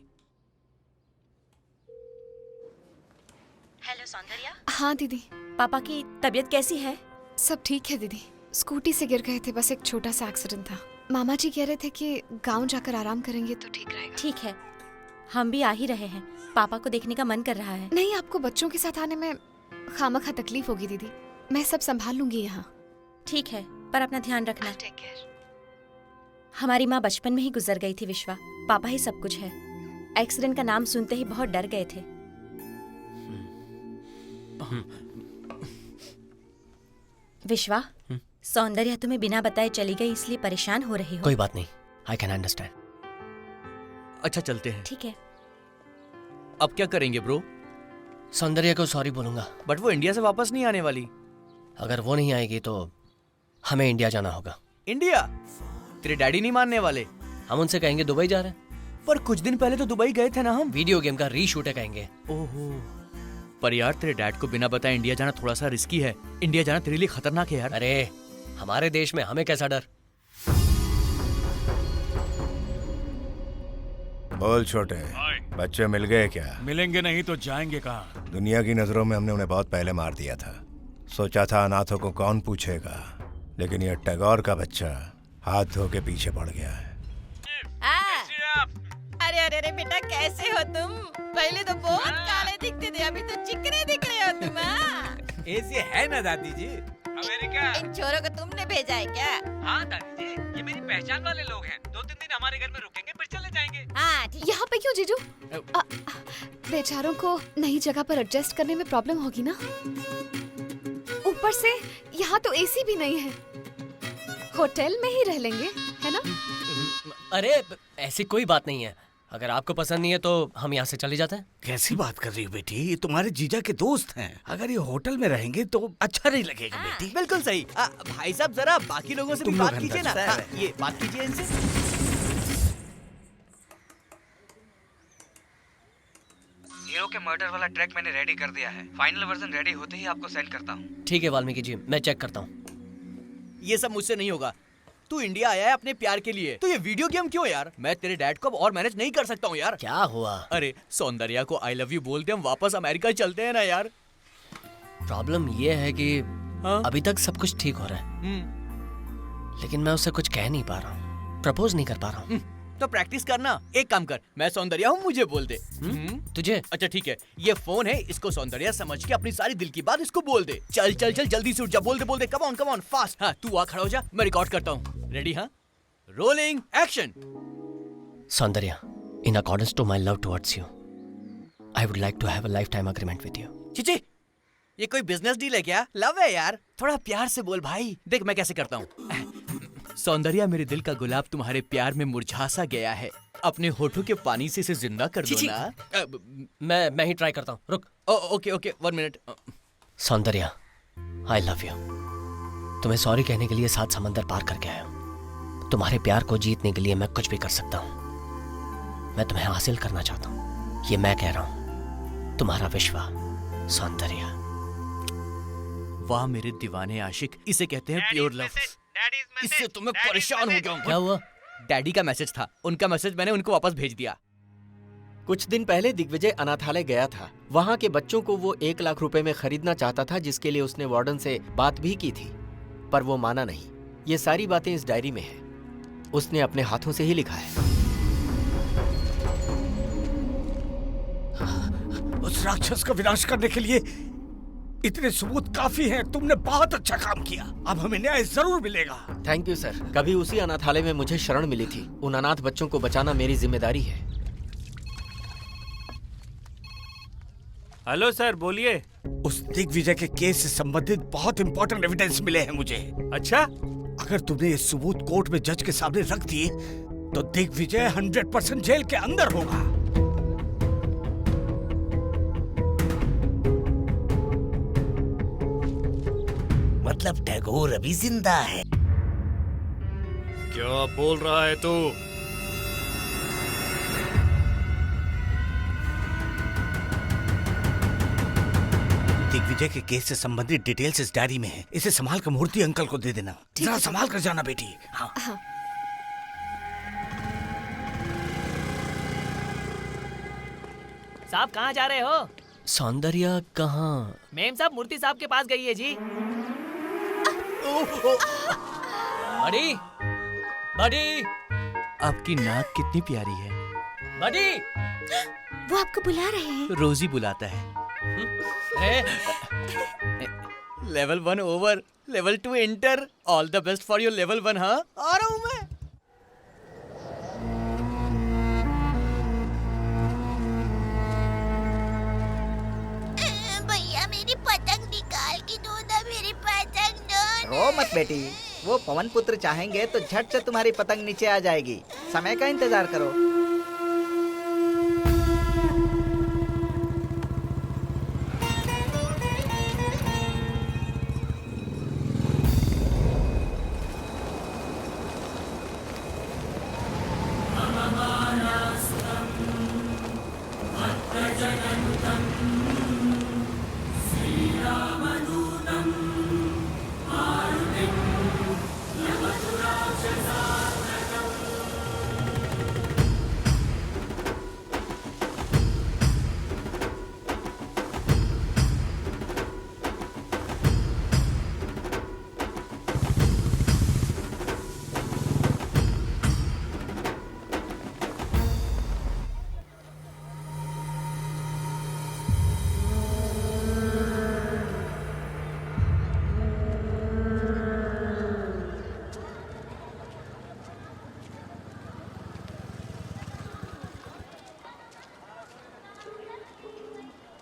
हेलो सौंदर्या। हाँ दीदी। पापा की तबीयत कैसी है? सब ठीक है दीदी, स्कूटी से गिर गए थे, बस एक छोटा सा एक्सीडेंट था। मामा जी कह रहे थे कि गांव जाकर आराम करेंगे तो ठीक रहेगा। ठीक है, हम भी आ ही रहे हैं। पापा को देखने का मन कर रहा है। नहीं, आपको बच्चों के साथ आने में खामखा तकलीफ होगी दीदी, मैं सब संभाल लूंगी यहाँ। ठीक है, पर अपना ध्यान रखना। हमारी माँ बचपन में ही गुजर गई थी विश्वा, पापा ही सब कुछ है। एक्सीडेंट का नाम सुनते ही बहुत डर गए थे। विश्वा, सौंदर्या तुम्हें बिना बताए चली गई इसलिए परेशान हो रही हो। कोई बात नहीं, आई कैन अंडरस्टैंड। अच्छा चलते हैं। ठीक है। अब क्या करेंगे ब्रो? सौंदर्या को सॉरी बोलूंगा। बट वो इंडिया से वापस नहीं आने वाली। अगर वो नहीं आएगी तो हमें इंडिया जाना होगा। इंडिया? तेरे डैडी नहीं मानने वाले? हम उनसे कहेंगे दुबई जा रहे हैं। पर कुछ दिन पहले तो दुबई गए थे ना हम। वीडियो गेम का रीशूट है कहेंगे। ओहो, पर यार तेरे डैड को बिना बताए इंडिया जाना थोड़ा सा रिस्की है। इंडिया जाना तेरे लिए खतरनाक है यार। अरे हमारे देश में हमें कैसा डर? बोल छोटे, बच्चे मिल गए क्या? मिलेंगे नहीं तो जाएंगे कहाँ? दुनिया की नजरों में हमने उन्हें बहुत पहले मार दिया था। सोचा था अनाथों को कौन पूछेगा, लेकिन ये टैगोर का बच्चा हाथ धो के पीछे पड़ गया है। अरे अरे अरे बेटा, कैसे हो तुम? पहले तो बहुत काले दिखते थे, अभी तो चिकने दिख रहे हो तुम। ऐसे है ना दादी जी। अमेरिका इन छोरों को तुमने भेजा है क्या? हाँ दादी जी, ये मेरी पहचान वाले लोग हैं। 2-3 दिन हमारे घर में रुकेंगे फिर चले जाएंगे। हाँ ठीक। यहाँ पे क्यों जीजू? बेचारों को नई जगह पर एडजस्ट करने में प्रॉब्लम होगी ना। ऊपर से यहाँ तो एसी भी नहीं है, होटल में ही रह लेंगे, है ना? अरे ऐसी कोई बात नहीं है, अगर आपको पसंद नहीं है तो हम यहाँ से चले जाते हैं। कैसी बात कर रही हो बेटी? ये तुम्हारे जीजा के दोस्त हैं। अगर ये होटल में रहेंगे तो अच्छा नहीं लगेगा बेटी। बिल्कुल सही। भाई साहब जरा बाकी लोगों से भी बात कीजिए ना। ये बात कीजिए इनसे। के मर्डर वाला ट्रैक मैंने रेडी कर दिया है। फाइनल वर्जन रेडी होते ही आपको सेंड करता हूँ। ठीक है वाल्मीकि जी, मैं चेक करता हूँ। ये सब मुझसे नहीं होगा। तू इंडिया आया है अपने प्यार के लिए, तो ये वीडियो गेम क्यों यार? मैं तेरे डैड को अब और मैनेज नहीं कर सकता हूँ यार। क्या हुआ? अरे सौंदर्या को आई लव यू बोलते हम वापस अमेरिका चलते हैं ना यार। प्रॉब्लम ये है कि अभी तक सब कुछ ठीक हो रहा है, लेकिन मैं उससे कुछ कह नहीं पा रहा हूँ, प्रपोज नहीं कर पा रहा हूँ। तो प्रैक्टिस करना। एक काम कर, मैं सौंदर्या हूँ, मुझे बोल दे। तुझे? अच्छा ठीक है, ये फोन है, इसको सौंदर्या समझ के अपनी सारी दिल की बात इसको बोल दे। चल चल चल जल्दी से उठ जा, बोल दे कम ऑन फास्ट। हाँ तू आ खड़ा हो जा, मैं रिकॉर्ड करता हूँ। रेडी? हाँ, rolling action. Soundarya, in accordance to my love towards you, I would like to have a life time agreement with you. Chichi, ये कोई बिजनेस डील है क्या? लव है यार, थोड़ा प्यार से बोल भाई। देख मैं कैसे करता हूँ। सौंदर्या, मेरे दिल का गुलाब तुम्हारे प्यार में मुरझा सा गया है, अपने होठों के पानी से इसे जिंदा कर दो ना। मैं ही ट्राई करता हूँ, रुक। Okay 1 minute. Soundarya, I love you. तुम्हें सॉरी कहने के लिए 7 समंदर पार करके आया हूँ। तुम्हारे प्यार को जीतने के लिए मैं कुछ भी कर सकता हूँ। मैं तुम्हें हासिल करना चाहता हूँ, ये मैं कह रहा हूँ। तुम्हारा विश्वा, सौंदर्या। वाह मेरे दीवाने आशिक, इसे कहते हैं प्योर लव। इससे तो मैं परेशान हो गया हूँ। क्या हुआ? डैडी का मैसेज था, उनका मैसेज मैंने उनको वापस भेज दिया। कुछ दिन पहले दिग्विजय अनाथालय गया था। वहाँ के बच्चों को वो 1 लाख रुपए में खरीदना चाहता था, जिसके लिए उसने वार्डन से बात भी की थी, पर वो माना नहीं। ये सारी बातें इस डायरी में है, उसने अपने हाथों से ही लिखा है। उस राक्षस का विनाश करने के लिए इतने सबूत काफी हैं। तुमने बहुत अच्छा काम किया, अब हमें न्याय जरूर मिलेगा। Thank you sir. कभी उसी अनाथालय में मुझे शरण मिली थी। उन अनाथ बच्चों को बचाना मेरी जिम्मेदारी है। हेलो सर, बोलिए। उस दिग्विजय के केस से संबंधित बहुत इंपॉर्टेंट एविडेंस मिले हैं मुझे। अच्छा? अगर तुमने ये सबूत कोर्ट में जज के सामने रख दिए तो दिग्विजय 100% जेल के अंदर होगा। मतलब टैगोर अभी जिंदा है? क्या बोल रहा है तू? दिग्विजय के केस से संबंधित डिटेल्स इस डायरी में है। इसे संभाल कर मूर्ति अंकल को दे देना। जरा संभाल कर जाना बेटी। हाँ। साहब कहाँ जा रहे हो? सौंदर्या कहाँ? मेम साहब मूर्ति साहब के पास गई है जी। बड़ी, बड़ी, आपकी नाक कितनी प्यारी है। बड़ी, वो आपको बुला रहे हैं। रोजी बुलाता है। Level 1 over, level 2 enter. All the best for your level 1। हाँ आ रहा हूँ मैं। भैया मेरी पतंग निकाल के दो ना, मेरी पतंग दो। रो मत बेटी, वो पवन पुत्र चाहेंगे तो झट से तुम्हारी पतंग नीचे आ जाएगी। समय का इंतजार करो।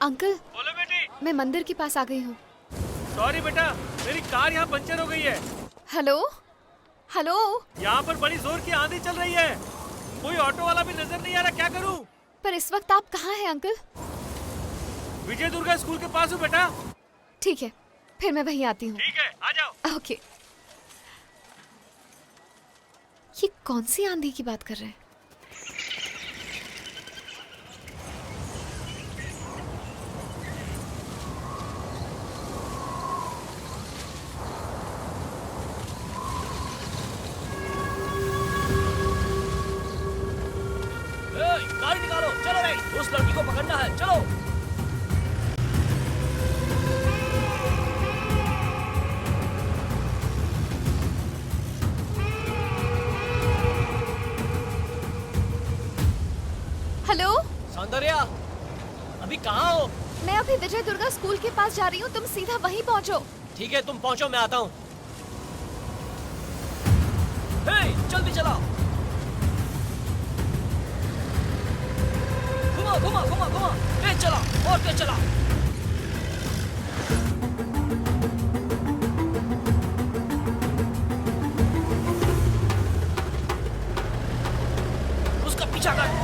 अंकल, बोलो बेटी। मैं मंदिर के पास आ गई हूँ। सॉरी बेटा, मेरी कार यहाँ पंचर हो गई है। हेलो हेलो, यहाँ पर बड़ी जोर की आंधी चल रही है, कोई ऑटो वाला भी नजर नहीं आ रहा, क्या करूँ? पर इस वक्त आप कहाँ हैं अंकल? विजय दुर्गा स्कूल के पास हूँ बेटा। ठीक है, फिर मैं वहीं आती हूँ। ठीक है, आ जाओ। ओके। ये कौन सी आंधी की बात कर रहे हैं? गाड़ी निकालो, चलो रे, उस लड़की को पकड़ना है, चलो। हेलो सौंदर्या, अभी कहाँ हो? मैं अभी विजय दुर्गा स्कूल के पास जा रही हूँ, तुम सीधा वहीं पहुँचो। ठीक है, तुम पहुँचो, मैं आता हूँ। हे, जल्दी चलाओ। घुमा घुमा घुमा घुमा, तेज चलाओ और तेज चलाओ। उसका पीछा कर।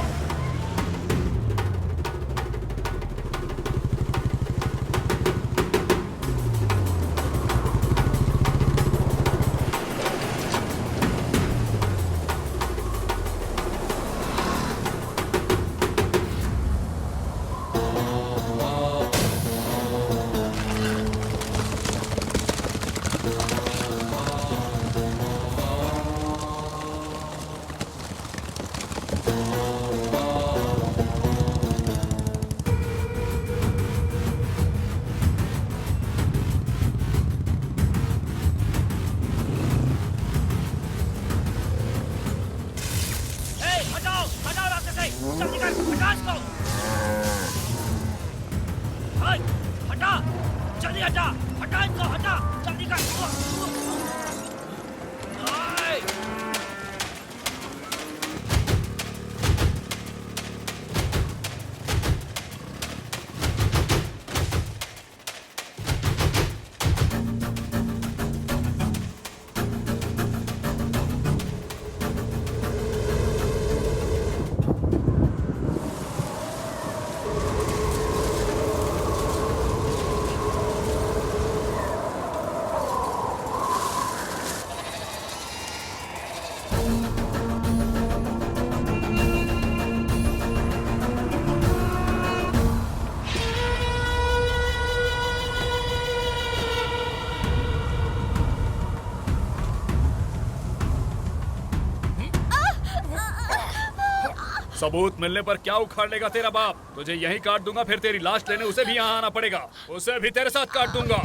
सबूत मिलने पर क्या उखाड़ लेगा तेरा बाप? तुझे यहीं काट दूंगा, फिर तेरी लाश लेने उसे भी यहाँ आना पड़ेगा। उसे भी तेरे साथ काट दूंगा।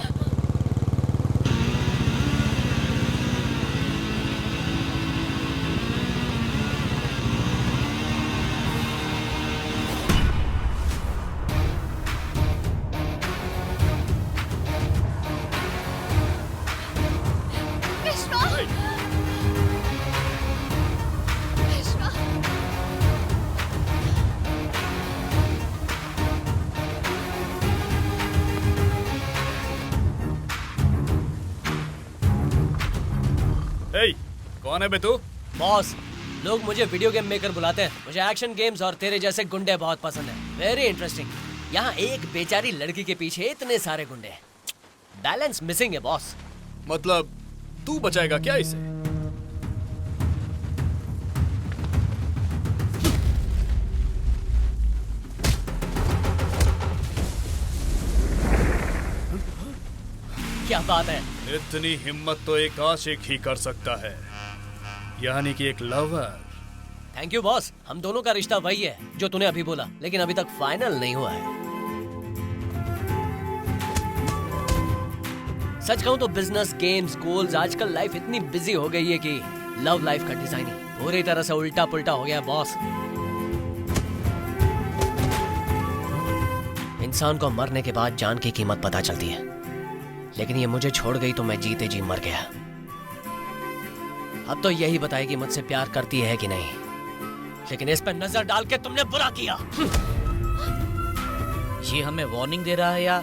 कौन है बे तू? बॉस, लोग मुझे वीडियो गेम मेकर बुलाते हैं। मुझे एक्शन गेम्स और तेरे जैसे गुंडे बहुत पसंद हैं। Very interesting. यहाँ एक बेचारी लड़की के पीछे इतने सारे गुंडे। बैलेंस मिसिंग है बॉस। मतलब तू बचाएगा क्या इसे? क्या बात है? इतनी हिम्मत तो एक आशिक ही कर सकता है, यानी कि एक लवर। Thank you boss. हम दोनों का रिश्ता वही है जो तूने अभी बोला, लेकिन अभी तक फाइनल नहीं हुआ है। सच कहूं तो बिजनेस, गेम्स, गोल्स, आजकल लाइफ इतनी बिजी हो गई है कि लव लाइफ का डिजाइन ही पूरी तरह से उल्टा पुल्टा हो गया बॉस। इंसान को मरने के बाद जान की कीमत पता चलती है, लेकिन ये मुझे छोड़ गई तो मैं जीते जी मर गया। अब तो यही बताएगी मुझसे प्यार करती है कि नहीं, लेकिन इस पर नजर डाल के तुमने बुरा किया। ये हमें वार्निंग दे रहा है या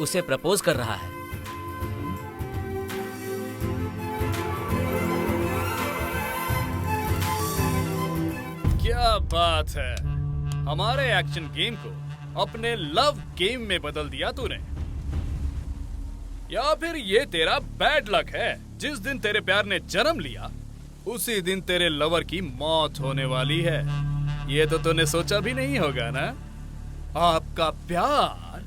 उसे प्रपोज कर रहा है? क्या बात है, हमारे एक्शन गेम को अपने लव गेम में बदल दिया तूने। या फिर ये तेरा बैड लक है? जिस दिन तेरे प्यार ने जन्म लिया उसी दिन तेरे लवर की मौत होने वाली है। ये तो तूने सोचा भी नहीं होगा ना। आपका प्यार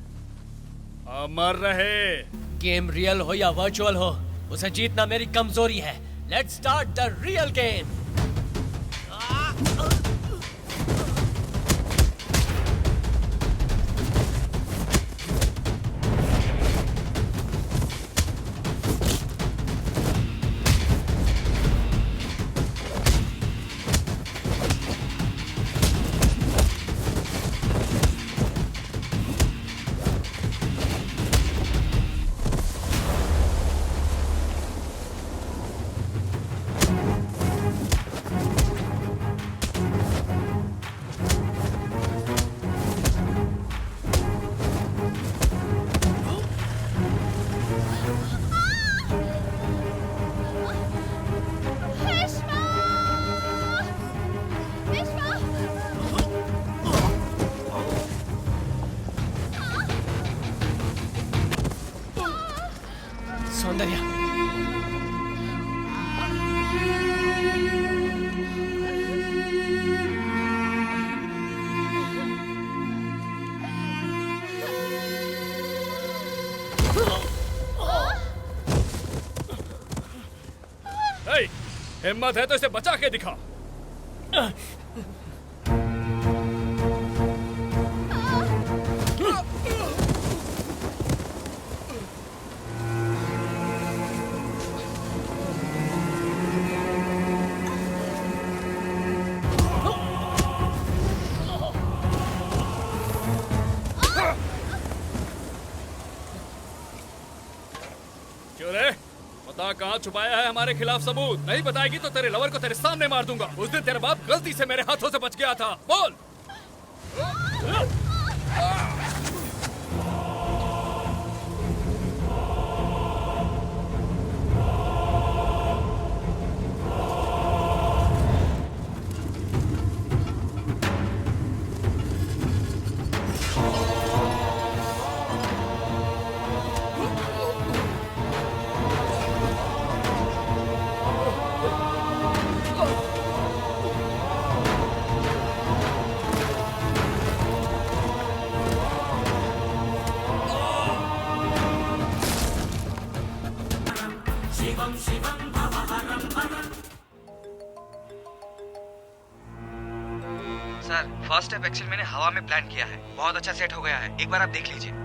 अमर रहे। गेम रियल हो या वर्चुअल हो, उसे जीतना मेरी कमजोरी है। Let's start the real game. हिम्मत है तो इसे बचा के दिखा। क्यों रे? पता कहाँ छुपाया है हमारे खिलाफ सबूत? नहीं बताएगी तो तेरे लवर को तेरे सामने मार दूंगा। उस दिन तेरा बाप गलती से मेरे हाथों से बच गया था। बोल। सर, फर्स्ट स्टेप एक्शन मैंने हवा में प्लान किया है। बहुत अच्छा सेट हो गया है, एक बार आप देख लीजिए।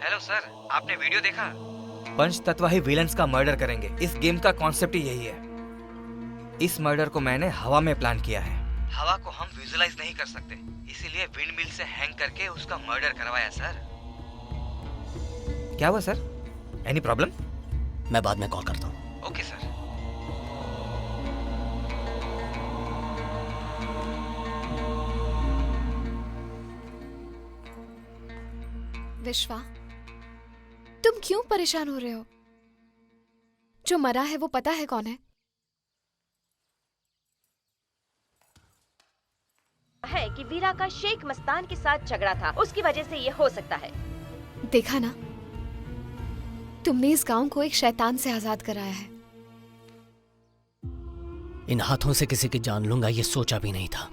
हेलो सर, आपने वीडियो देखा? पंच तत्व ही विलन्स का मर्डर करेंगे। इस गेम का कॉन्सेप्ट ही यही है। इस मर्डर को मैंने हवा में प्लान किया है। हवा को हम विजुलाइज नहीं कर सकते, इसीलिए विंड मिल से हैंग करके उसका मर्डर करवाया सर। क्या हुआ सर? Any problem? मैं बाद में कॉल करता हूँ। Okay sir. विश्वा, तुम क्यों परेशान हो रहे हो? जो मरा है वो पता है कौन है? है कि वीरा का शेख मस्तान के साथ झगड़ा था, उसकी वजह से ये हो सकता है। देखा ना, तुमने इस गांव को एक शैतान से आजाद कराया है। इन हाथों से किसी की जान लूंगा ये सोचा भी नहीं था।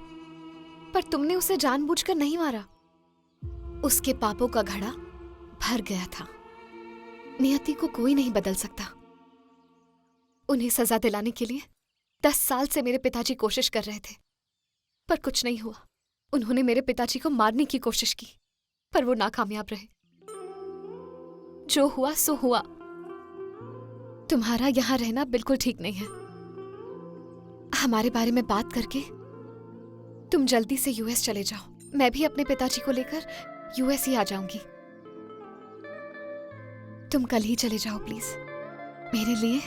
पर तुमने उसे जानबूझकर नहीं मारा। उसके पापों का घड़ा भर गया था। नियति को कोई नहीं बदल सकता। उन्हें सजा दिलाने के लिए 10 साल से मेरे पिताजी कोशिश कर रहे थे, पर कुछ नहीं हुआ। उन्होंने मेरे पिताजी को मारने की कोशिश की, पर वो नाकामयाब रहे। जो हुआ सो हुआ। तुम्हारा यहां रहना बिल्कुल ठीक नहीं है। हमारे बारे में बात करके तुम जल्दी से यूएस चले जाओ। मैं भी अपने पिताजी को लेकर यूएस ही आ जाऊंगी। तुम कल ही चले जाओ प्लीज, मेरे लिए।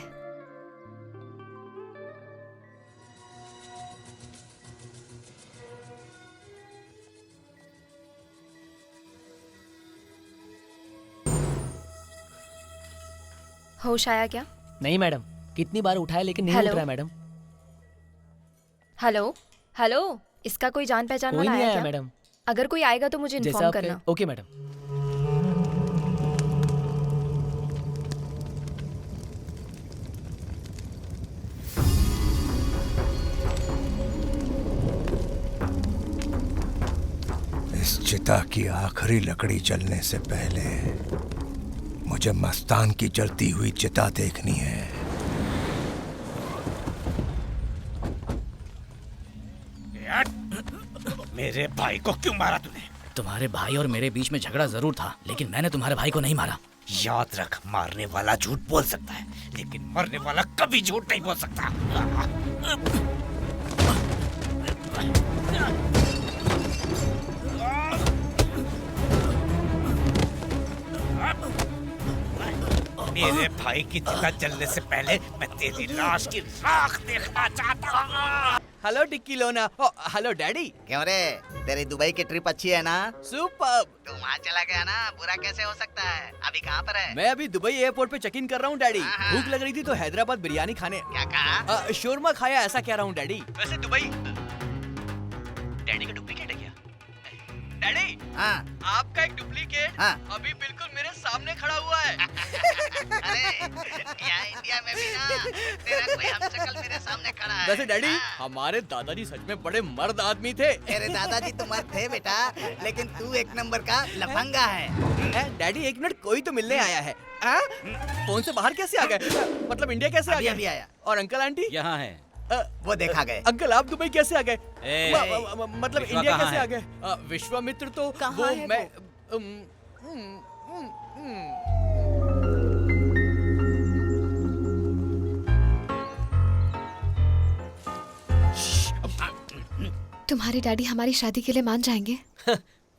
होश आया क्या? नहीं मैडम, कितनी बार उठाया लेकिन नहीं उठ रहा है मैडम। हेलो हेलो, इसका कोई जान पहचान वाला आया क्या? मैडम, अगर कोई आएगा तो मुझे इन्फॉर्म करना। Okay madam. इस चिता की आखिरी लकड़ी जलने से पहले मुझे मस्तान की जलती हुई चिता देखनी है। मेरे भाई को क्यों मारा तूने? तुम्हारे भाई और मेरे बीच में झगड़ा जरूर था, लेकिन मैंने तुम्हारे भाई को नहीं मारा। याद रख, मारने वाला झूठ बोल सकता है, लेकिन मरने वाला कभी झूठ नहीं बोल सकता। मेरे भाई की चिता जलने से पहले मैं तेरी लाश की राख देखना चाहता हूँ। हेलो टिक्की लोना। Hello daddy. क्यों रे, तेरी दुबई की ट्रिप अच्छी है ना? सुपर। तू वहाँ चला गया ना, बुरा कैसे हो सकता है? अभी कहाँ पर है? मैं अभी दुबई एयरपोर्ट पे चेक इन कर रहा हूँ डैडी। भूख लग रही थी तो हैदराबाद बिरयानी खाने। क्या कहा? शोरमा खाया ऐसा कह रहा हूँ डैडी। वैसे दुबई डैडी का डुप्लीकेट है क्या? डैडी, हाँ आपका एक डुप्लीकेट अभी बिल्कुल मेरे सामने खड़ा हुआ है। अरे यहाँ इंडिया में भी ना तेरा कोई हमशक्ल मेरे सामने खड़ा है। वैसे डैडी, हमारे दादाजी सच में बड़े मर्द आदमी थे। तेरे दादाजी तो मर्द थे बेटा, लेकिन तू एक नंबर का लफंगा है। डैडी एक मिनट, कोई तो मिलने आया है। फोन से बाहर कैसे आ गए? मतलब इंडिया कैसे आ गए? अभी आया। और अंकल आंटी यहाँ है। वो देखा गए। अंकल आप दुबई कैसे आ गए? मतलब विश्वा इंडिया कहाँ कैसे आ है? गए? विश्वामित्र तो कहाँ है मैं तुम्हारे डैडी हमारी शादी के लिए मान जाएंगे?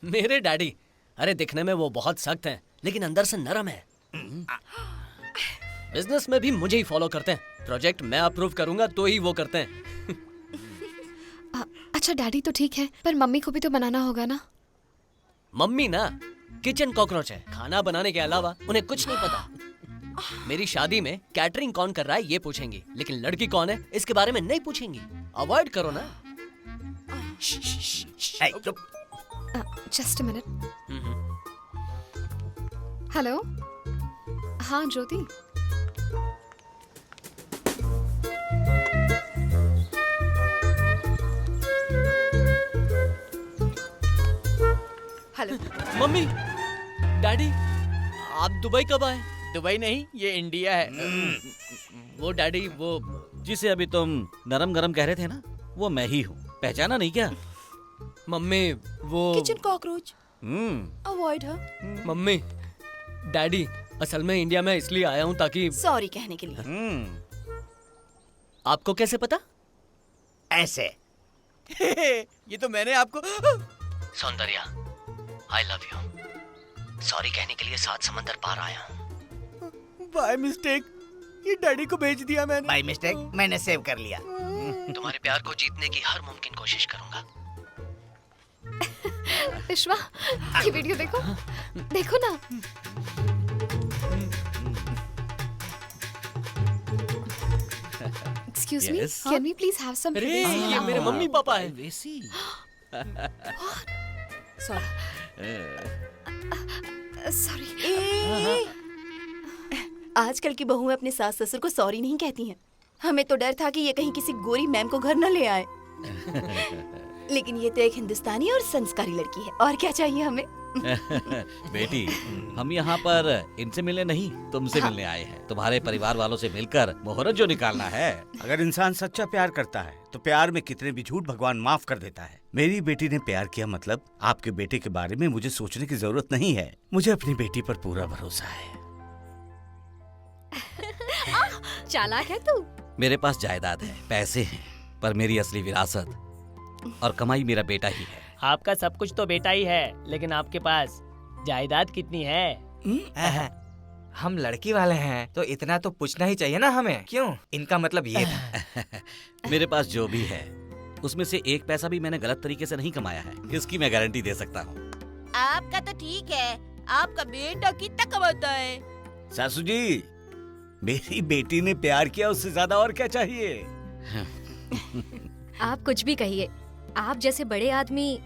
मेरे डैडी, अरे दिखने में वो बहुत सख्त हैं, लेकिन अंदर से नरम है। बिजनेस में भी मुझे ही फॉलो करते हैं। प्रोजेक्ट मैं अप्रूव करूंगा तो ही वो करते हैं। अच्छा डैडी तो ठीक है, पर मम्मी को भी तो बनाना होगा ना? मम्मी ना किचन कॉकरोच है, खाना बनाने के अलावा उन्हें कुछ नहीं पता। मेरी शादी में कैटरिंग कौन कर रहा है ये पूछेंगी, लेकिन लड़की कौन है इसके बारे में नहीं पूछेंगी। अवॉइड करो ना। Just a minute. हेलो, हाँ ज्योति। हेलो मम्मी, डैडी, आप दुबई कब आए? दुबई नहीं, ये इंडिया है। वो डैडी, वो जिसे अभी तुम नरम गरम कह रहे थे ना, वो मैं ही हूँ। पहचाना नहीं क्या? मम्मी, वो किचन कॉकरोच। अवॉइड हर। मम्मी, डैडी, असल में इंडिया में इसलिए आया हूँ ताकि सॉरी कहने के लिए। आपको कैसे पता? ऐसे। ये तो मैंने आपको। Soundarya, I love you. Sorry कहने के लिए 7 समंदर पार आया हूँ। बाय मिस्टेक ये डैडी को भेज दिया मैंने। बाय मिस्टेक मैंने सेव कर लिया। तुम्हारे प्यार को जीतने की हर मुमकिन कोशिश करूंगा। विश्वा, ये वीडियो देखो, देखो ना। Excuse me, can we please have some? अरे ये मेरे मम्मी पापा है। वैसी। Sorry. आजकल की बहुएं अपने सास ससुर को सॉरी नहीं कहती हैं। हमें तो डर था कि ये कहीं किसी गोरी मैम को घर न ले आए। लेकिन ये तो एक हिंदुस्तानी और संस्कारी लड़की है, और क्या चाहिए हमें? बेटी, हम यहाँ पर इनसे मिलने नहीं, तुमसे मिलने आए हैं। तुम्हारे परिवार वालों से मिलकर मुहूर्त जो निकालना है। अगर इंसान सच्चा प्यार करता है तो प्यार में कितने भी झूठ भगवान माफ कर देता है। मेरी बेटी ने प्यार किया, मतलब आपके बेटे के बारे में मुझे सोचने की जरूरत नहीं है। मुझे अपनी बेटी पर पूरा भरोसा है। चालाक है तू। मेरे पास जायदाद है, पैसे हैं, पर मेरी असली विरासत और कमाई मेरा बेटा ही है। आपका सब कुछ तो बेटा ही है, लेकिन आपके पास जायदाद कितनी है? हम लड़की वाले हैं तो इतना तो पूछना ही चाहिए ना हमें। क्यों? इनका मतलब ये था। मेरे पास जो भी है उसमें से एक पैसा भी मैंने गलत तरीके से नहीं कमाया है, इसकी मैं गारंटी दे सकता हूँ। आपका तो ठीक है, आपका बेटा कितना कमाता है? सासू जी, मेरी बेटी ने प्यार किया, उससे ज्यादा और क्या चाहिए? आप कुछ भी कहिए, आप जैसे बड़े आदमी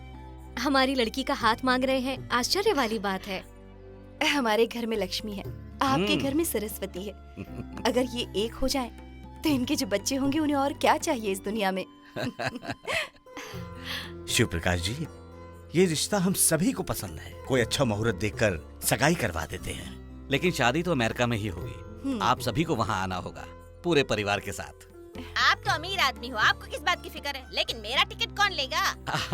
हमारी लड़की का हाथ मांग रहे हैं, आश्चर्य वाली बात है। हमारे घर में लक्ष्मी है, आपके घर में सरस्वती है। अगर ये एक हो जाए तो इनके जो बच्चे होंगे उन्हें और क्या चाहिए इस दुनिया में। शिव प्रकाश जी, ये रिश्ता हम सभी को पसंद है। कोई अच्छा मुहूर्त देखकर सगाई करवा देते हैं। लेकिन शादी तो अमेरिका में ही होगी। आप सभी को वहाँ आना होगा, पूरे परिवार के साथ। आप तो अमीर आदमी हो, आपको किस बात की फिक्र है? लेकिन मेरा टिकट कौन लेगा?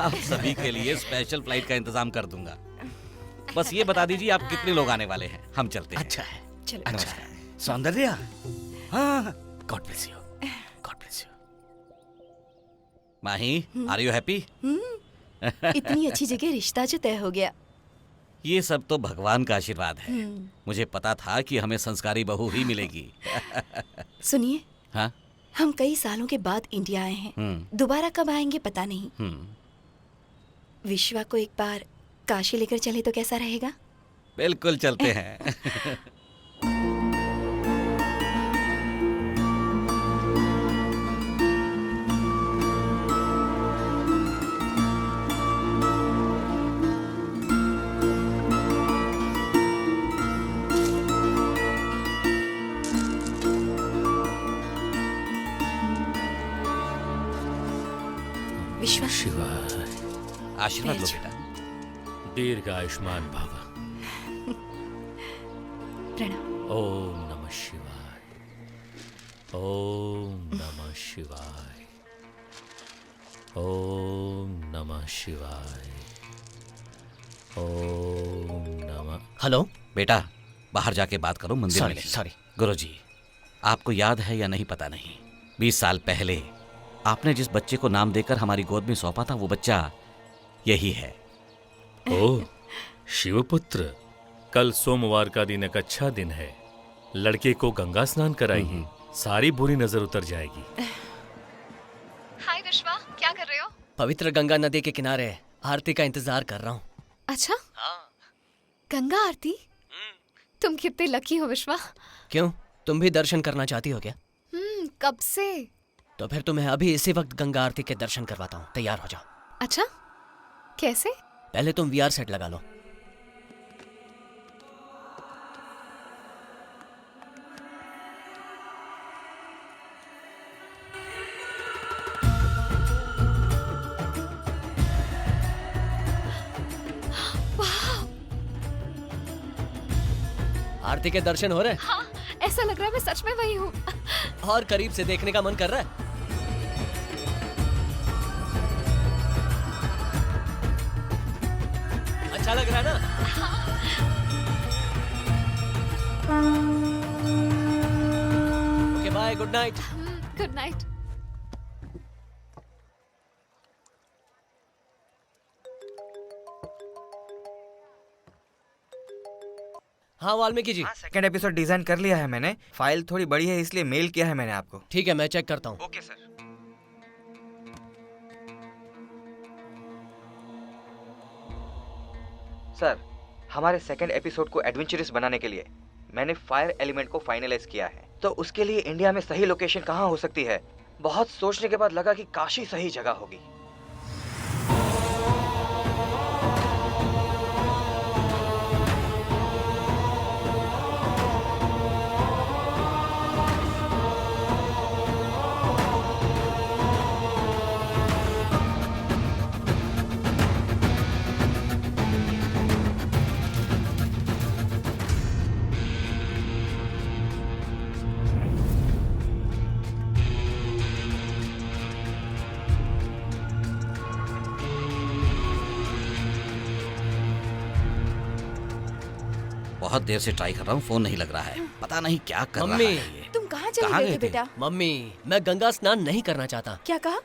आप सभी के लिए स्पेशल फ्लाइट का इंतजाम कर दूंगा। बस ये बता दीजिए आप कितने लोग आने वाले हैं, हम चलते हैं। अच्छा है, चलो। अच्छा है। सौंदर्या, हाँ, God bless you, God bless you. Mahi, are you happy? इतनी अच्छी जगह रिश्ता जो तय हो गया। ये सब तो भगवान का आशीर्वाद है। मुझे पता था कि हमें संस्कारी बहू ही मिलेगी। सुनिए, हाँ? हम कई सालों के बाद इंडिया आए हैं। दोबारा कब आएंगे पता नहीं। विश्वा को एक बार काशी लेकर चले तो कैसा रहेगा? बिल्कुल चलते हैं। विश्वा, आशीर्वाद लो बेटा। दीर्घ आयुष्मान भव। प्रणाम। ओम नमः शिवाय, ओम नमः शिवाय, ओम नमः शिवाय, ओम नमः। हेलो बेटा, बाहर जाके बात करो, मंदिर में नहीं। सॉरी गुरुजी, आपको याद है या नहीं पता नहीं, 20 साल पहले आपने जिस बच्चे को नाम देकर हमारी गोद में सौंपा था, वो बच्चा यही है। ओह शिवपुत्र, कल सोमवार का दिन एक अच्छा दिन है। लड़के को गंगा स्नान कराइए, सारी बुरी नजर उतर जाएगी। हाय विश्वा, क्या कर रहे हो? पवित्र गंगा नदी के किनारे आरती का इंतजार कर रहा हूँ। अच्छा, गंगा आरती? तुम कितने लकी हो विश्वा। क्यों, तुम भी दर्शन करना चाहती हो क्या? कब से? तो फिर तुम्हें अभी इसी वक्त गंगा आरती के दर्शन करवाता हूँ, तैयार हो जाओ। अच्छा, कैसे? पहले तुम VR सेट लगा लो। आरती के दर्शन हो रहे हैं? हाँ, ऐसा लग रहा है मैं सच में वही हूँ। और करीब से देखने का मन कर रहा है? अच्छा लग रहा है ना? Okay bye, good night. Good night. हाँ Valmiki ji. Second episode design कर लिया है मैंने। फाइल थोड़ी बड़ी है इसलिए मेल किया है मैंने आपको। ठीक है, मैं चेक करता हूँ। Okay sir. सर, हमारे सेकंड एपिसोड को एडवेंचरस बनाने के लिए मैंने फायर एलिमेंट को फाइनलाइज किया है। तो उसके लिए इंडिया में सही लोकेशन कहाँ हो सकती है? बहुत सोचने के बाद लगा कि काशी सही जगह होगी। बहुत देर से ट्राई कर रहा हूँ, फोन नहीं लग रहा है। पता नहीं क्या कर रहा मम्मी, है ये। तुम कहाँ चले गए थे बेटा? मम्मी, मैं गंगा स्नान नहीं करना चाहता। क्या कहा?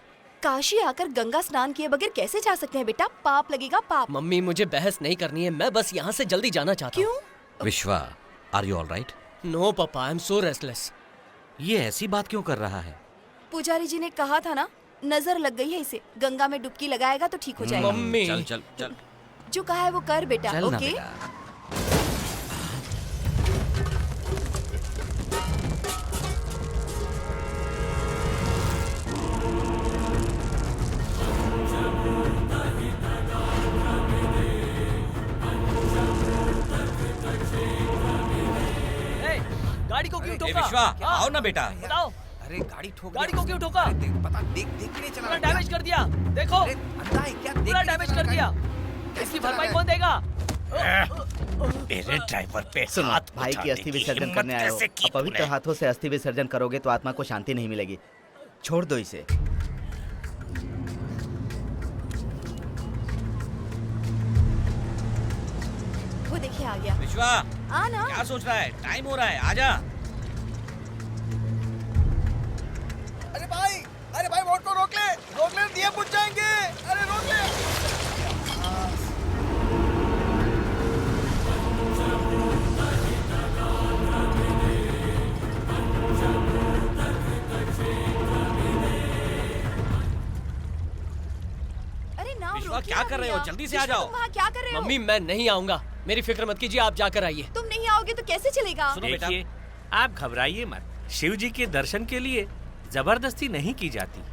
काशी आकर गंगा स्नान किए बगैर कैसे जा सकते हैं बेटा? पाप लगेगा, पाप। मम्मी, मुझे बहस नहीं करनी है, मैं बस यहाँ से जल्दी जाना चाहता हूँ। क्यों? Vishwa, are you all right? No पापा, आई एम सो रेस्टलेस। ये ऐसी बात क्यों कर रहा है? पुजारी जी ने कहा था ना, नजर लग गई है इसे, गंगा में डुबकी लगाएगा तो ठीक हो जाएगा। मम्मी, चल चल चल, जो कहा है वो कर बेटा। चल ना ओके? बेटा। गाड़ी को क्यों ठोका? विश्वा, आओ ना बेटा। बताओ। अरे गाड़ी ठोक गाड़ी को क्यों ठोका? पता देख के नहीं चला। पूरा डैमेज कर दिया, देखो। पूरा डैमेज कर दिया। इसकी भरपाई कौन देगा? मेरे ड्राइवर पे सुनो, हाथ भाई की अस्थि विसर्जन करने आए हो। अपवित्र हाथों से अस्थि विसर्जन करोगे तो आत्मा को शांति नहीं मिलेगी। छोड़ दो इसे। वो देखिए आ गया। विश्वा, ना क्या सोच रहा है? टाइम हो रहा है, आजा। अरे भाई वोट को रोक ले, दिए बुझ जाएंगे। अरे रोक ले। विश्वा क्या कर रहे हो? जल्दी से आ जाओ। तुम वहाँ क्या कर रहे हो? मम्मी मैं नहीं आऊंगा, मेरी फिक्र मत कीजिए, आप जाकर आइए। तुम नहीं आओगे तो कैसे चलेगा? देखिए, आप घबराइए मत। शिव जी के दर्शन के लिए जबरदस्ती नहीं की जाती।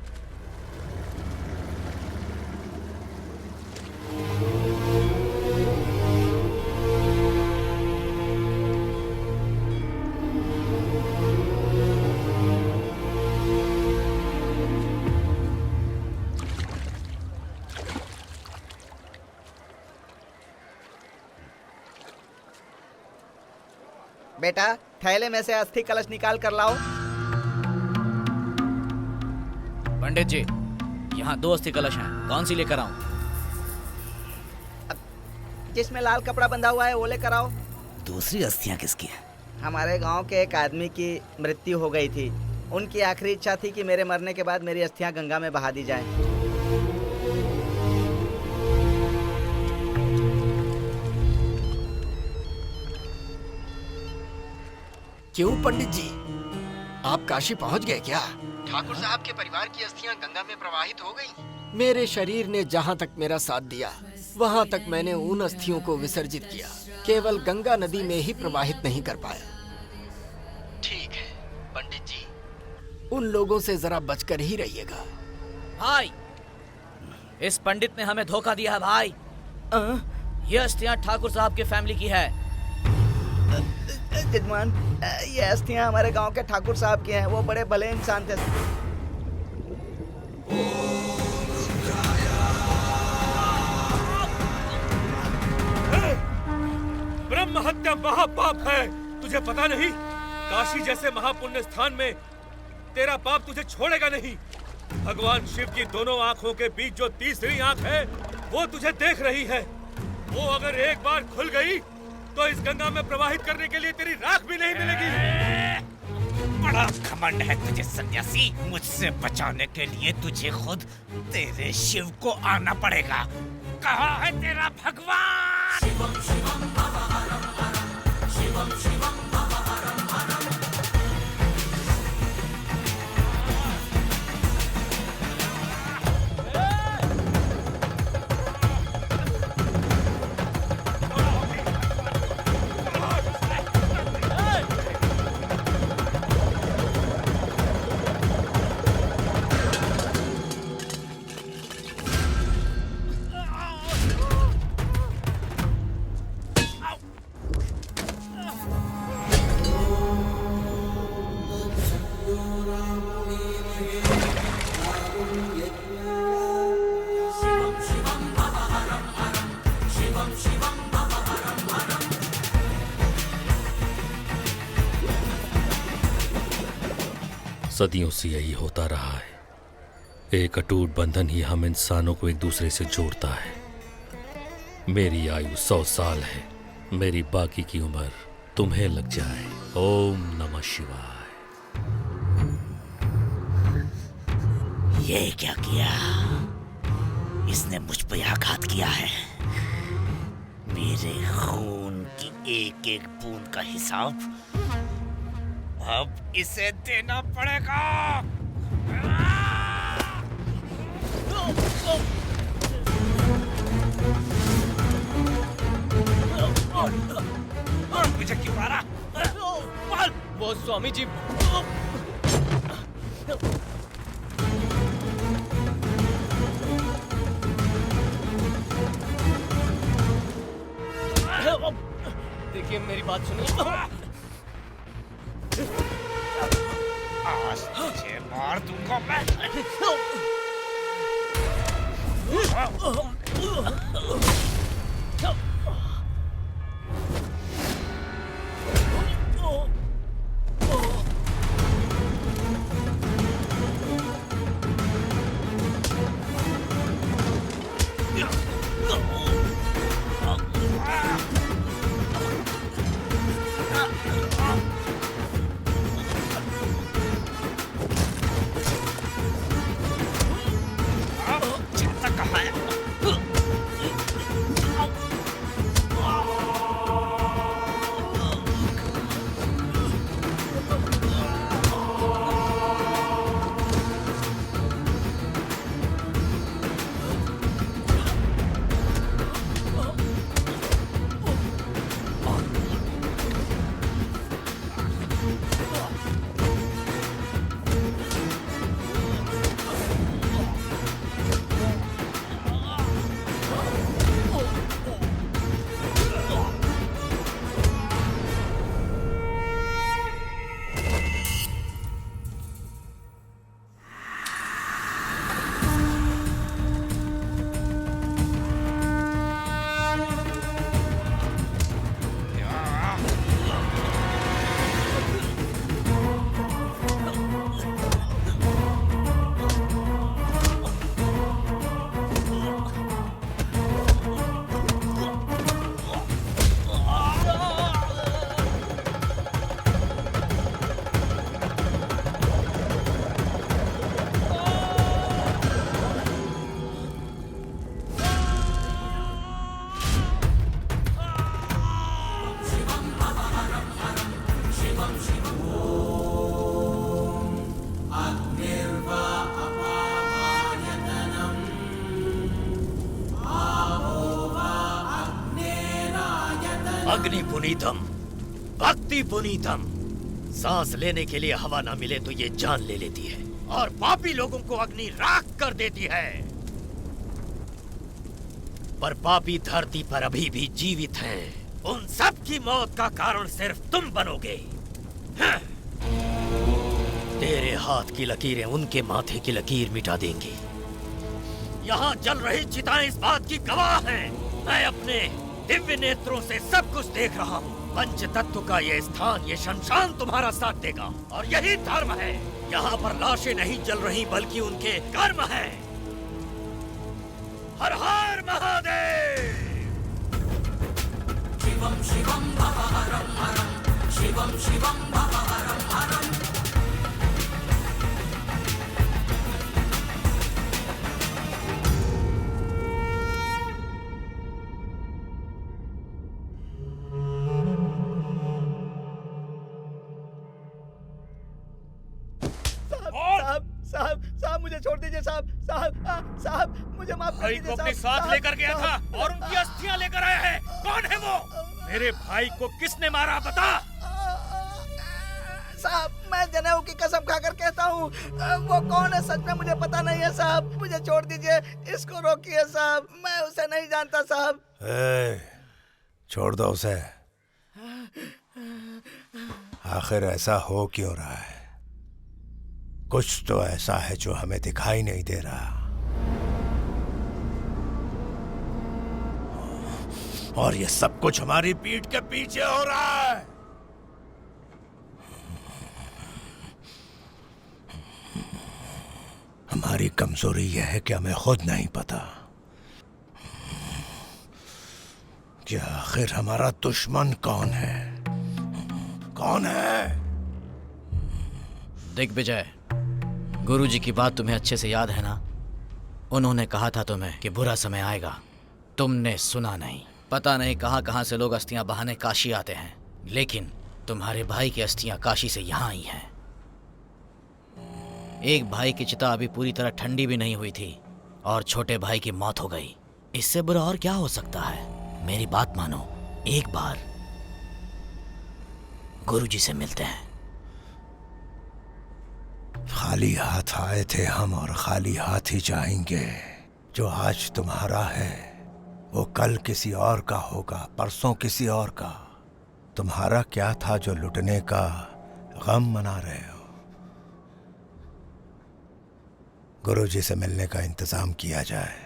बेटा, थैले में से अस्थि कलश निकाल कर लाओ। पंडित जी, यहाँ 2 अस्थि कलश हैं, कौन सी लेकर आऊं? जिसमें लाल कपड़ा बंधा हुआ है वो लेकर आओ। दूसरी अस्थियां किसकी हैं? हमारे गांव के एक आदमी की मृत्यु हो गई थी। उनकी आखिरी इच्छा थी कि मेरे मरने के बाद मेरी अस्थियां गंगा में बहा दी जाएं। क्यों पंडित जी, आप काशी पहुंच गए क्या? ठाकुर साहब के परिवार की अस्थियां गंगा में प्रवाहित हो गईं। मेरे शरीर ने जहां तक मेरा साथ दिया, वहां तक मैंने उन अस्थियों को विसर्जित किया, केवल गंगा नदी में ही प्रवाहित नहीं कर पाया। ठीक है पंडित जी, उन लोगों से जरा बचकर ही रहिएगा। भाई, इस पंडित ने हमें धोखा दिया है भाई। ये अस्थियां ठाकुर साहब के फैमिली की है। जजमान, ये अस्थियां हमारे गांव के ठाकुर साहब की हैं। वो बड़े भले इंसान थे। ब्रह्म हत्या महापाप है, तुझे पता नहीं? काशी जैसे महापुण्य स्थान में तेरा पाप तुझे छोड़ेगा नहीं। भगवान शिव की दोनों आंखों के बीच जो तीसरी आंख है, वो तुझे देख रही है। वो अगर एक बार खुल गई तो इस गंगा में प्रवाहित करने के लिए तेरी राख भी नहीं मिलेगी। बड़ा घमंड है तुझे सन्यासी। मुझसे बचाने के लिए तुझे खुद तेरे शिव को आना पड़ेगा। कहाँ है तेरा भगवान? शिवम शिवम भवहरम हरम, शिवम शिवम भवहरम हरम। सदियों से यही होता रहा है। एक अटूट बंधन ही हम इंसानों को एक दूसरे से जोड़ता है। मेरी आयु 100 साल है, मेरी बाकी की उम्र तुम्हें लग जाए। ओम नमः शिवाय। ये क्या किया? इसने मुझ पर आघात किया है। मेरे खून की एक एक बूंद का हिसाब अब इसे देना पड़ेगा। मुझे क्यों मारा? वो स्वामी जी, देखिए मेरी बात सुनिए। आज तुझे मार दूंगा मैं। अग्नि पुनीतम, भक्ति पुनीतम। सांस लेने के लिए हवा ना मिले तो ये जान ले लेती है और पापी लोगों को अग्नि राख कर देती है। पर पापी धरती पर अभी भी जीवित हैं। उन सब की मौत का कारण सिर्फ तुम बनोगे। हाँ। तेरे हाथ की लकीरें उनके माथे की लकीर मिटा देंगी। यहाँ जल रही चिताएं इस बात की गवाह हैं। मैं अपने दिव्य नेत्रों से सब कुछ देख रहा हूँ। पंच तत्व का ये स्थान, ये शमशान तुम्हारा साथ देगा और यही धर्म है। यहाँ पर लाशें नहीं जल रही बल्कि उनके कर्म हैं। हर हर महादेव। शिवम शिवम भव हरम हरम, शिवम शिवम भव हरम हरम। साहब मुझे छोड़ दीजिए साहब मुझे माफ कर भाई दीजिए। को अपने साथ लेकर गया था और उनकी अस्थियां लेकर आया है। कौन है वो? मेरे भाई को किसने मारा बता। साहब मैं जनेऊ की कसम खाकर कहता हूँ वो कौन है सच में मुझे पता नहीं है साहब। मुझे छोड़ दीजिए, इसको रोकिए साहब, मैं उसे नहीं जानता साहब। छोड़ दो उसे। आखिर ऐसा हो क्यों रहा है? कुछ तो ऐसा है जो हमें दिखाई नहीं दे रहा और ये सब कुछ हमारी पीठ के पीछे हो रहा है। हमारी कमजोरी यह है कि हमें खुद नहीं पता कि आखिर हमारा दुश्मन कौन है। कौन है? दिग्विजय, गुरुजी की बात तुम्हें अच्छे से याद है ना? उन्होंने कहा था तुम्हें कि बुरा समय आएगा। तुमने सुना नहीं। पता नहीं कहां कहां से लोग अस्थियां बहाने काशी आते हैं, लेकिन तुम्हारे भाई की अस्थियां काशी से यहां आई हैं। एक भाई की चिता अभी पूरी तरह ठंडी भी नहीं हुई थी और छोटे भाई की मौत हो गई। इससे बुरा और क्या हो सकता है? मेरी बात मानो, एक बार गुरुजी से मिलते हैं। खाली हाथ आए थे हम और खाली हाथ ही जाएंगे। जो आज तुम्हारा है वो कल किसी और का होगा, परसों किसी और का। तुम्हारा क्या था जो लुटने का गम मना रहे हो? गुरुजी से मिलने का इंतजाम किया जाए।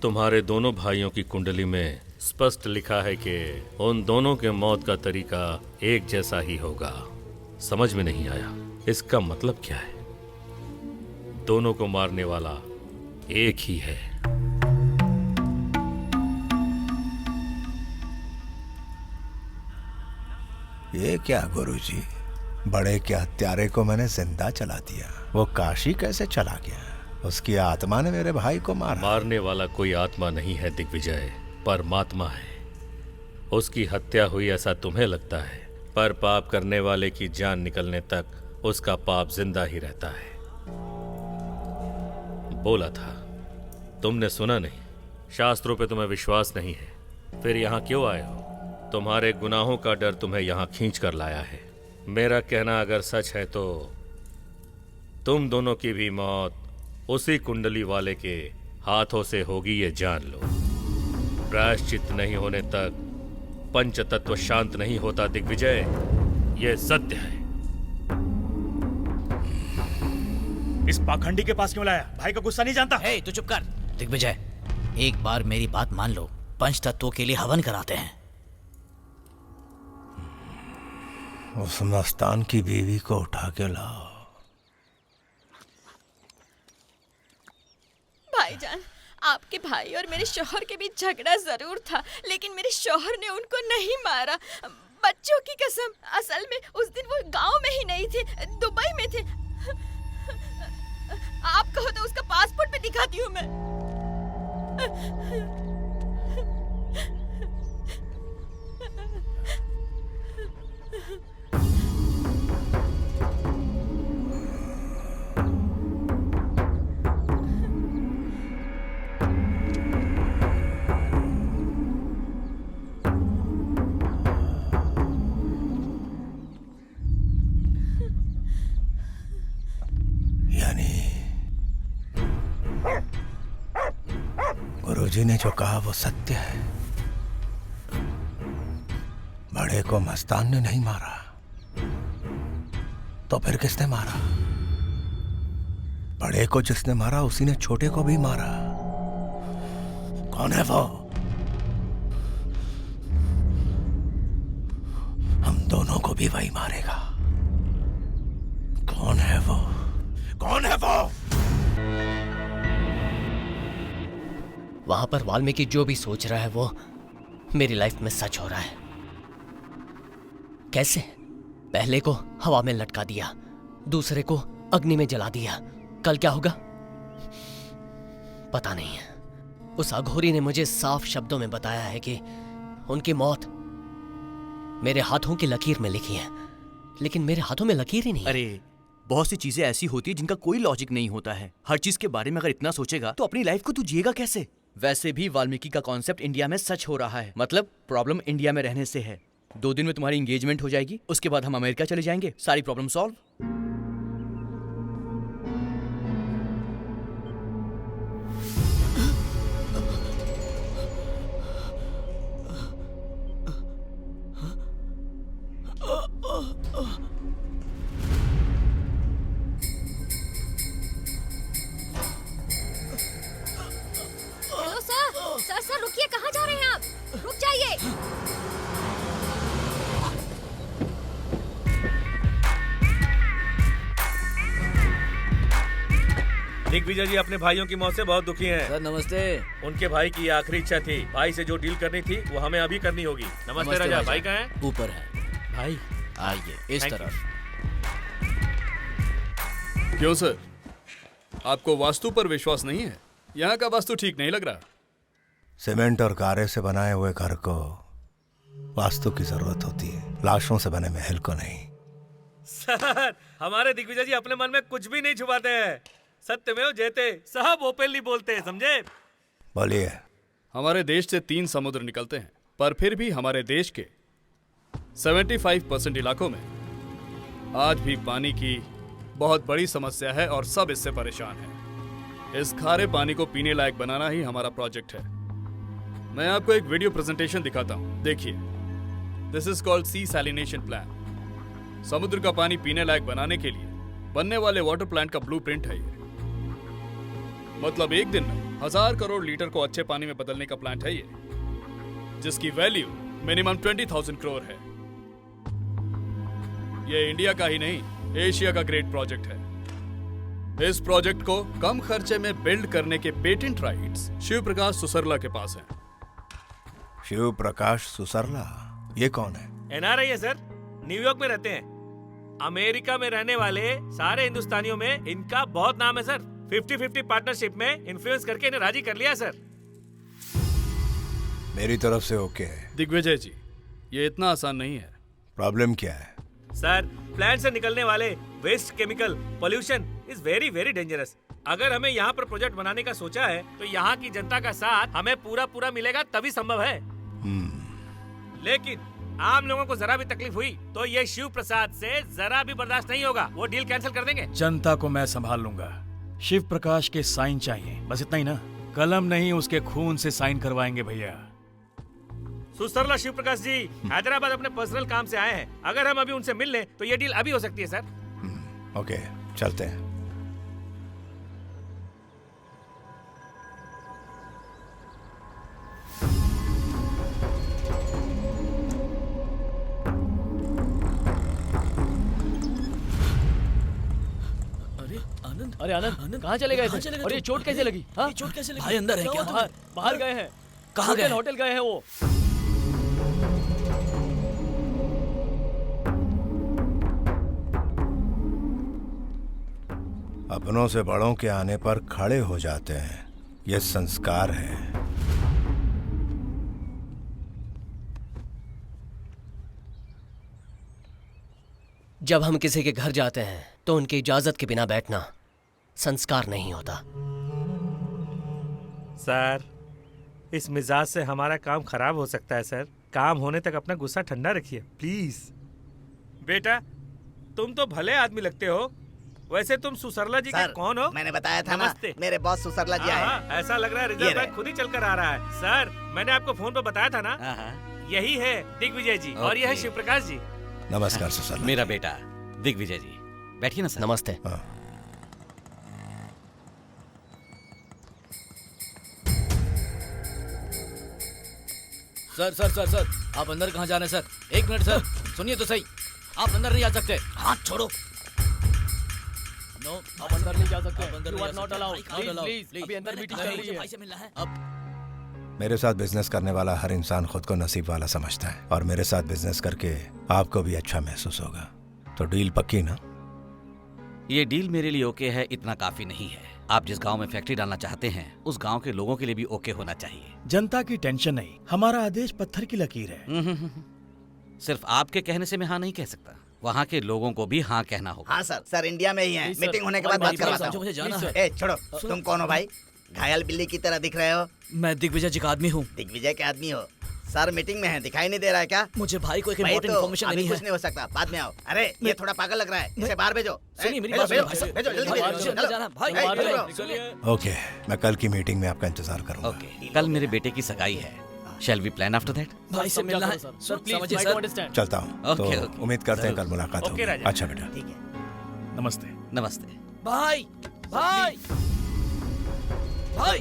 तुम्हारे दोनों भाइयों की कुंडली में स्पष्ट लिखा है कि उन दोनों के मौत का तरीका एक जैसा ही होगा। समझ में नहीं आया, इसका मतलब क्या है? दोनों को मारने वाला एक ही है। ये क्या गुरुजी, बड़े के हत्यारे को मैंने जिंदा चला दिया। वो काशी कैसे चला गया? उसकी आत्मा ने मेरे भाई को मारा। मारने वाला कोई आत्मा नहीं है दिग्विजय, परमात्मा है। उसकी हत्या हुई ऐसा तुम्हें लगता है, पर पाप करने वाले की जान निकलने तक उसका पाप जिंदा ही रहता है। बोला था, तुमने सुना नहीं? शास्त्रों पे तुम्हें विश्वास नहीं है, फिर यहाँ क्यों आए हो? तुम्हारे गुनाहों का डर तुम्हें यहाँ खींच कर लाया है। मेरा कहना अगर सच है तो तुम दोनों की भी मौत उसी कुंडली वाले के हाथों से होगी, ये जान लो। प्रायश्चित नहीं होने तक पंच तत्व शांत नहीं होता दिग्विजय, ये सत्य है। इस पाखंडी के पास क्यों लाया? भाई का गुस्सा नहीं जानता? हे, तू चुप कर। दिग्विजय, एक बार मेरी बात मान लो। पंच तत्वों के लिए हवन कराते हैं। उस मस्तान की बीवी को उठा के लाओ। भाईजान, आपके भाई और मेरे शौहर के बीच झगड़ा जरूर था, लेकिन मेरे शौहर ने उनको नहीं मारा। बच्चों की कसम, असल में उस दिन वो गांव में ही नहीं थे, दुबई में थे। आप कहो तो उसका पासपोर्ट भी दिखाती हूँ मैं। गुरुजी ने जो कहा वो सत्य है। बड़े को मस्तान ने नहीं मारा तो फिर किसने मारा? बड़े को जिसने मारा उसी ने छोटे को भी मारा। कौन है वो? हम दोनों को भी वही मारेगा। कौन है वो? कौन है वो? वहां पर वाल्मीकि जो भी सोच रहा है वो मेरी लाइफ में सच हो रहा है। कैसे? पहले को हवा में लटका दिया, दूसरे को अग्नि में जला दिया। कल क्या होगा पता नहीं। उस अघोरी ने मुझे साफ शब्दों में बताया है कि उनकी मौत मेरे हाथों की लकीर में लिखी है, लेकिन मेरे हाथों में लकीर ही नहीं। अरे बहुत सी चीजें ऐसी होती है जिनका कोई लॉजिक नहीं होता है। हर चीज के बारे में अगर इतना सोचेगा तो अपनी लाइफ को तू जिएगा कैसे? वैसे भी वाल्मीकि का कॉन्सेप्ट इंडिया में सच हो रहा है। मतलब प्रॉब्लम इंडिया में रहने से है। 2 दिन में तुम्हारी एंगेजमेंट हो जाएगी, उसके बाद हम अमेरिका चले जाएंगे, सारी problem solve. Hello sir, sir रुकिए, कहाँ जा रहे हैं आप? रुक जाइए। दिग्विजय जी अपने भाइयों की मौत से बहुत दुखी हैं। सर नमस्ते। उनके भाई की आखिरी इच्छा थी, भाई से जो डील करनी थी वो हमें अभी करनी होगी। नमस्ते राजा। भाई कहाँ हैं? ऊपर है। भाई आइए इस तरफ। क्यों सर, आपको वास्तु पर विश्वास नहीं है? यहाँ का वास्तु ठीक नहीं लग रहा। सीमेंट और कारे से बनाए हुए घर को वास्तु की जरूरत होती है, लाशों से बने महल को नहीं। सर हमारे दिग्विजय जी अपने मन में कुछ भी नहीं छुपाते हैं। सत्यमेव जयते, सब ओपनली बोलते हैं, समझे? बोलिए। हमारे देश से 3 समुद्र निकलते हैं, पर फिर भी हमारे देश के 75% इलाकों में आज भी पानी की बहुत बड़ी समस्या है और सब इससे परेशान हैं। इस खारे पानी को पीने लायक बनाना ही हमारा प्रोजेक्ट है। मैं आपको एक वीडियो प्रेजेंटेशन दिखाता हूं, देखिए। This is called desalination plan. समुद्र का पानी पीने लायक बनाने के लिए बनने वाले वाटर प्लांट का ब्लूप्रिंट है ये। मतलब एक दिन में 1000 करोड़ लीटर को अच्छे पानी में बदलने का प्लांट है ये, जिसकी वैल्यू मिनिमम 20,000 करोड़ है। ये इंडिया का ही नहीं, एशिया का ग्रेट प्रोजेक्ट है। इस प्रोजेक्ट को कम खर्चे में बिल्ड करने के पेटेंट राइट्स शिव प्रकाश सुसरला के पास हैं। शिव प्रकाश सुसरला, ये कौन है? एनआरआई है सर, न्यूयॉर्क में रहते हैं। अमेरिका में रहने वाले सारे हिंदुस्तानियों में इनका बहुत नाम है सर। 50-50 पार्टनरशिप में इन्फ्लुएंस करके इन्हें राजी कर लिया सर। मेरी तरफ से ओके है। दिग्विजय जी, ये इतना आसान नहीं है। प्रॉब्लम क्या है? सर प्लांट से निकलने वाले waste chemical pollution is very very dangerous. अगर हमें यहाँ पर प्रोजेक्ट बनाने का सोचा है तो यहाँ की जनता का साथ हमें पूरा मिलेगा, तभी संभव है। लेकिन आम लोगों को जरा भी तकलीफ हुई तो ये शिव प्रसाद से जरा भी बर्दाश्त नहीं होगा। वो डील कैंसिल कर देंगे। जनता को मैं संभाल लूंगा। शिव प्रकाश के साइन चाहिए, बस इतना ही ना। कलम नहीं, उसके खून से साइन करवाएंगे भैया। सुसरला शिव प्रकाश जी हैदराबाद अपने पर्सनल काम से आए हैं। अगर हम अभी उनसे मिल लें तो ये डील अभी हो सकती है सर। ओके, चलते हैं। अरे आनंद कहाँ चले गए थे? और ये चोट कैसे लगी? हाँ? चोट कैसे लगी? भाई अंदर है क्या? बाहर गए हैं। कहाँ गए? होटल गए हैं वो। अपनों से बड़ों के आने पर खड़े हो जाते हैं, यह संस्कार है। जब हम किसी के घर जाते हैं तो उनकी इजाजत के बिना बैठना संस्कार नहीं होता। सर, इस मिजाज से हमारा काम खराब हो सकता है सर। काम होने तक अपना गुस्सा ठंडा रखिए प्लीज। बेटा, तुम तो भले आदमी लगते हो, वैसे तुम सुसरला जी के कौन हो? मैंने बताया था ना, नमस्ते। मेरे बॉस सुसरला जी आए हैं। ऐसा लग रहा है रिजर्व बैंक खुद ही चल कर आ रहा है। सर, मैंने आपको फोन पर बताया था ना, यही है दिग्विजय जी और यह है शिव प्रकाश जी। नमस्कार सुसरला। मेरा बेटा दिग्विजय जी, बैठिए ना सर। नमस्ते। सर सर सर सर, आप अंदर कहाँ जा रहे हैं सर? 1 मिनट सर, सुनिए तो सही, आप अंदर नहीं आ सकते। हाथ छोड़ो। नो, आप अंदर नहीं जा सकते। आप अंदर You नहीं are जा not सकते। allowed. Please, अभी अंदर मीटिंग चल रही है। भाई से मिलना है। अब मेरे साथ बिजनेस करने वाला हर इंसान खुद को नसीब वाला समझता है, और मेरे साथ बिजनेस करके आपको भी अच्छा महसूस होगा। तो डील पक्की ना? ये डील मेरे लिए ओके है, इतना काफी नहीं है। आप जिस गांव में फैक्ट्री डालना चाहते हैं, उस गांव के लोगों के लिए भी ओके होना चाहिए। जनता की टेंशन नहीं, हमारा आदेश पत्थर की लकीर है। सिर्फ आपके कहने से मैं हाँ नहीं कह सकता, वहाँ के लोगों को भी हाँ कहना होगा। हाँ सर, सर इंडिया में ही हैं। Please, sir. मीटिंग होने के बाद बात करवाता हूँ। मुझे जाना है। ए छोड़ो, तुम कौन हो भाई? घायल बिल्ली की तरह दिख रहे हो। मैं दिग्विजय जी का आदमी हूँ। दिग्विजय के आदमी हो? सर मीटिंग में है, दिखाई नहीं दे रहा है क्या? मुझे भाई को एक भाई इम्पोर्टेंट तो इन्फॉर्मेशन अभी देनी कुछ है। नहीं हो सकता, बाद में आओ। अरे ये थोड़ा पागल लग रहा है, इसे बाहर भेजो। सुनिए मेरी भेजो, बात सुनिए, भेजो, भेजो, जल्दी भाई, भेजो, जल्दी चलो। जाना, भाई, ए, भाई, चलो। ओके, मैं कल की मीटिंग में आपका इंतजार करूंगा। कल मेरे बेटे की सगाई है। Shall we plan after that? भाई से मिलना है सर, समझिए सर। चलता हूँ। तो ओके। उम्मीद करते हैं कल मुलाकात ओके, होगी। राजा। अच्छा बेटा। ठीक है। नमस्ते। नमस्ते। भाई भाई भाई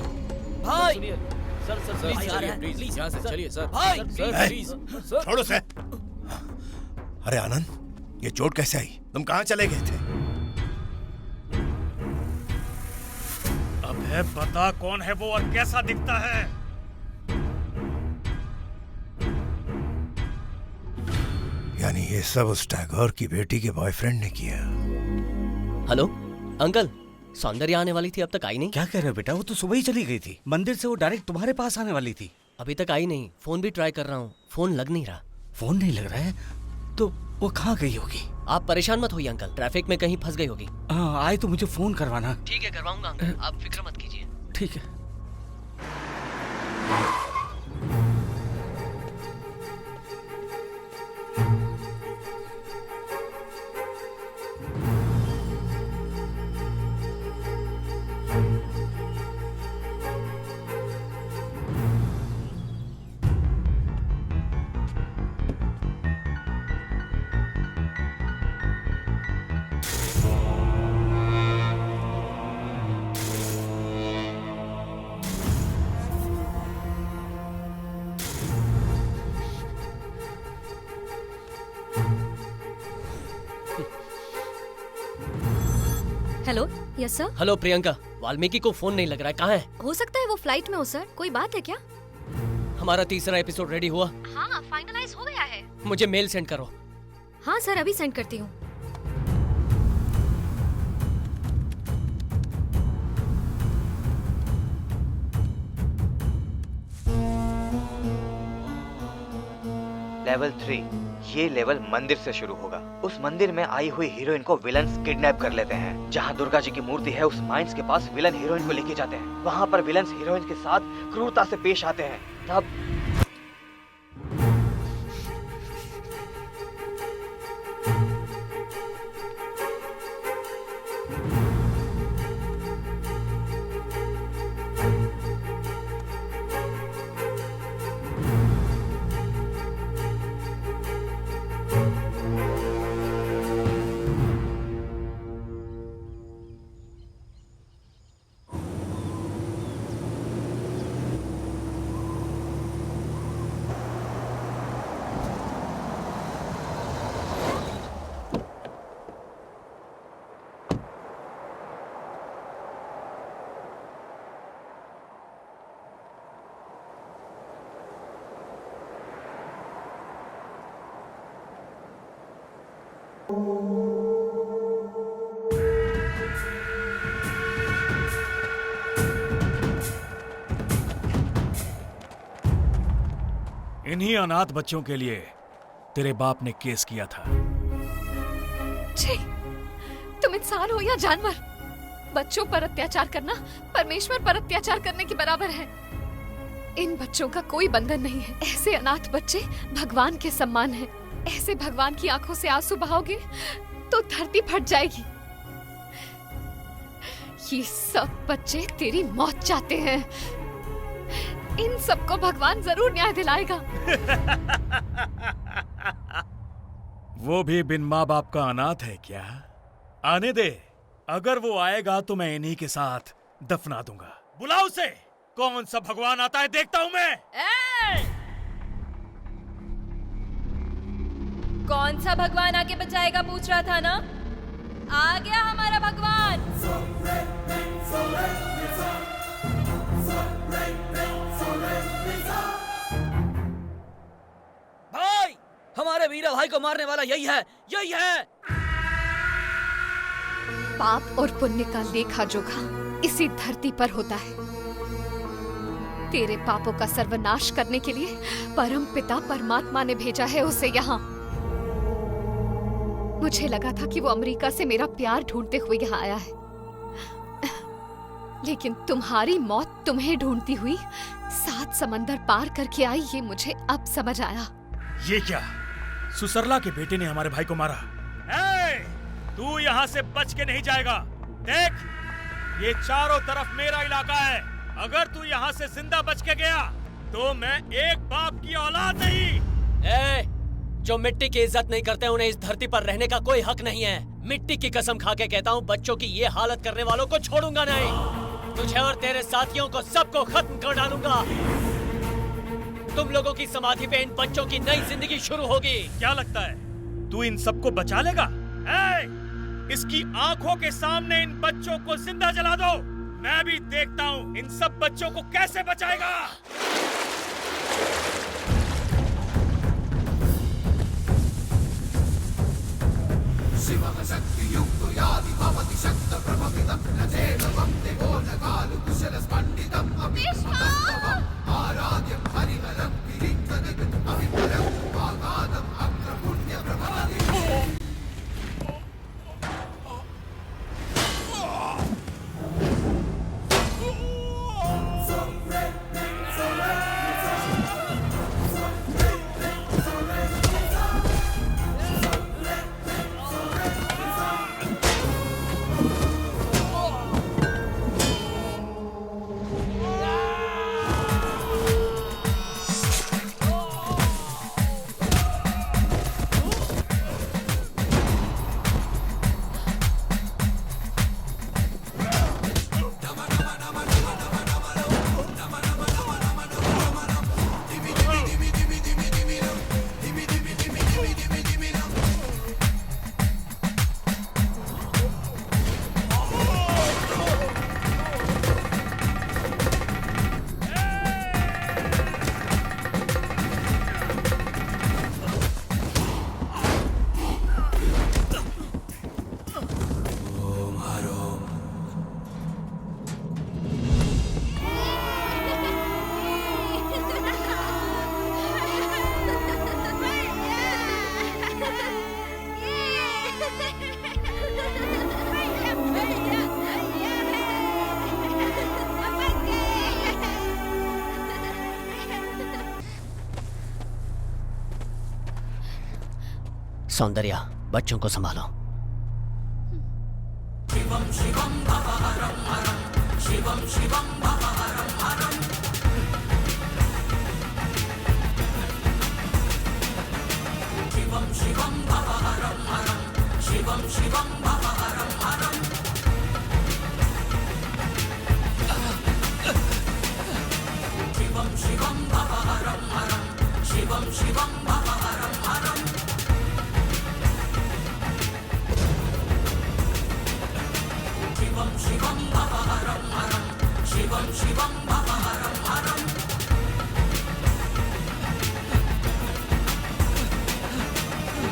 भाई सुनिए सर, सर सर, प्लीज आ रहे हैं, प्लीज यहाँ से चलिए सर। भाई सर, प्लीज सर। छोड़ो से। अरे आनंद, ये चोट कैसे आई? तुम कहाँ चले गए थे? अबे बता कौन है वो और कैसा दिखता है? यानी ये सब उस टैगोर की बेटी के बॉयफ्रेंड ने किया। हेलो अंकल, सौंदर्या आने वाली थी, अब तक आई नहीं। क्या कह रहे हो बेटा? वो तो सुबह ही चली गई थी। मंदिर से वो डायरेक्ट तुम्हारे पास आने वाली थी। अभी तक आई नहीं, फोन भी ट्राई कर रहा हूँ, फोन लग नहीं रहा। फोन नहीं लग रहा है तो वो कहाँ गई होगी? आप परेशान मत होइए अंकल, ट्रैफिक में कहीं फंस गई होगी। हाँ, आए तो मुझे फोन करवाना। ठीक है, करवाऊंगा अंकल, आप फिक्र मत कीजिए। ठीक है। Hello, yes sir. Hello Priyanka, Valmiki को फोन नहीं लग रहा है, कहाँ है? हो सकता है वो फ्लाइट में हो सर, कोई बात है क्या? हमारा तीसरा एपिसोड रेडी हुआ? हाँ, फाइनलाइज हो गया है। मुझे मेल सेंड करो। हाँ सर, अभी सेंड करती हूँ। लेवल 3, ये लेवल मंदिर से शुरू होगा। उस मंदिर में आई हुई हीरोइन को विलन्स किडनैप कर लेते हैं। जहाँ दुर्गा जी की मूर्ति है, उस माइंस के पास विलन हीरोइन को लेके जाते हैं। वहाँ पर विलन्स हीरोइन के साथ क्रूरता से पेश आते हैं। तब इन्हीं अनाथ बच्चों के लिए तेरे बाप ने केस किया था। छी, तुम इंसान हो या जानवर? बच्चों पर अत्याचार करना परमेश्वर पर अत्याचार करने के बराबर है। इन बच्चों का कोई बंधन नहीं है। ऐसे अनाथ बच्चे भगवान के सम्मान हैं। ऐसे भगवान की आंखों से आंसू बहाओगे तो धरती फट जाएगी। ये सब बच्चे तेरी मौत चाहते हैं। इन सबको भगवान जरूर न्याय दिलाएगा। वो भी बिन माँ बाप का अनाथ है क्या? आने दे, अगर वो आएगा तो मैं इन्हीं के साथ दफना दूंगा। बुलाओ उसे। कौन सा भगवान आता है देखता हूं मैं। कौन सा भगवान आके बचाएगा पूछ रहा था ना? आ गया हमारा भगवान। भाई, हमारे वीरा भाई को मारने वाला यही है, यही है। पाप और पुण्य का लेखा जोखा इसी धरती पर होता है। तेरे पापों का सर्वनाश करने के लिए परम पिता परमात्मा ने भेजा है उसे यहाँ। मुझे लगा था कि वो अमेरिका से मेरा प्यार ढूंढते हुए यहाँ आया है, लेकिन तुम्हारी मौत तुम्हें ढूंढती हुई 7 समंदर पार करके आई, ये मुझे अब समझ आया। ये क्या? सुसरला के बेटे ने हमारे भाई को मारा। तू यहाँ से बच के नहीं जाएगा। देख, ये चारों तरफ मेरा इलाका है। अगर तू यहाँ से जिंदा बच के गया तो मैं एक बाप की औलाद नहीं। जो मिट्टी की इज्जत नहीं करते उन्हें इस धरती पर रहने का कोई हक नहीं है। मिट्टी की कसम खा के कहता हूँ, बच्चों की ये हालत करने वालों को छोड़ूंगा नहीं। तुझे और तेरे साथियों को सबको खत्म कर डालूंगा। तुम लोगों की समाधि पे इन बच्चों की नई जिंदगी शुरू होगी। क्या लगता है तू इन सबको बचा लेगा? इसकी आंखों के सामने इन बच्चों को जिंदा जला दो। मैं भी देखता हूँ इन सब बच्चों को कैसे बचाएगा। सौंदर्या, बच्चों को संभालो। शिवम शिवम भवहरम हरम, शिवम शिवम भवहरम हरम। शिवम शिवम भवहरम हरम, शिवम शिवम भवहरम हरम। शिवम शिवम भवहरम हरम, शिवम शिवम भवहरम हरम। शिवम शिवम भवहरम हरम, शिवम शिवम भवहरम हरम।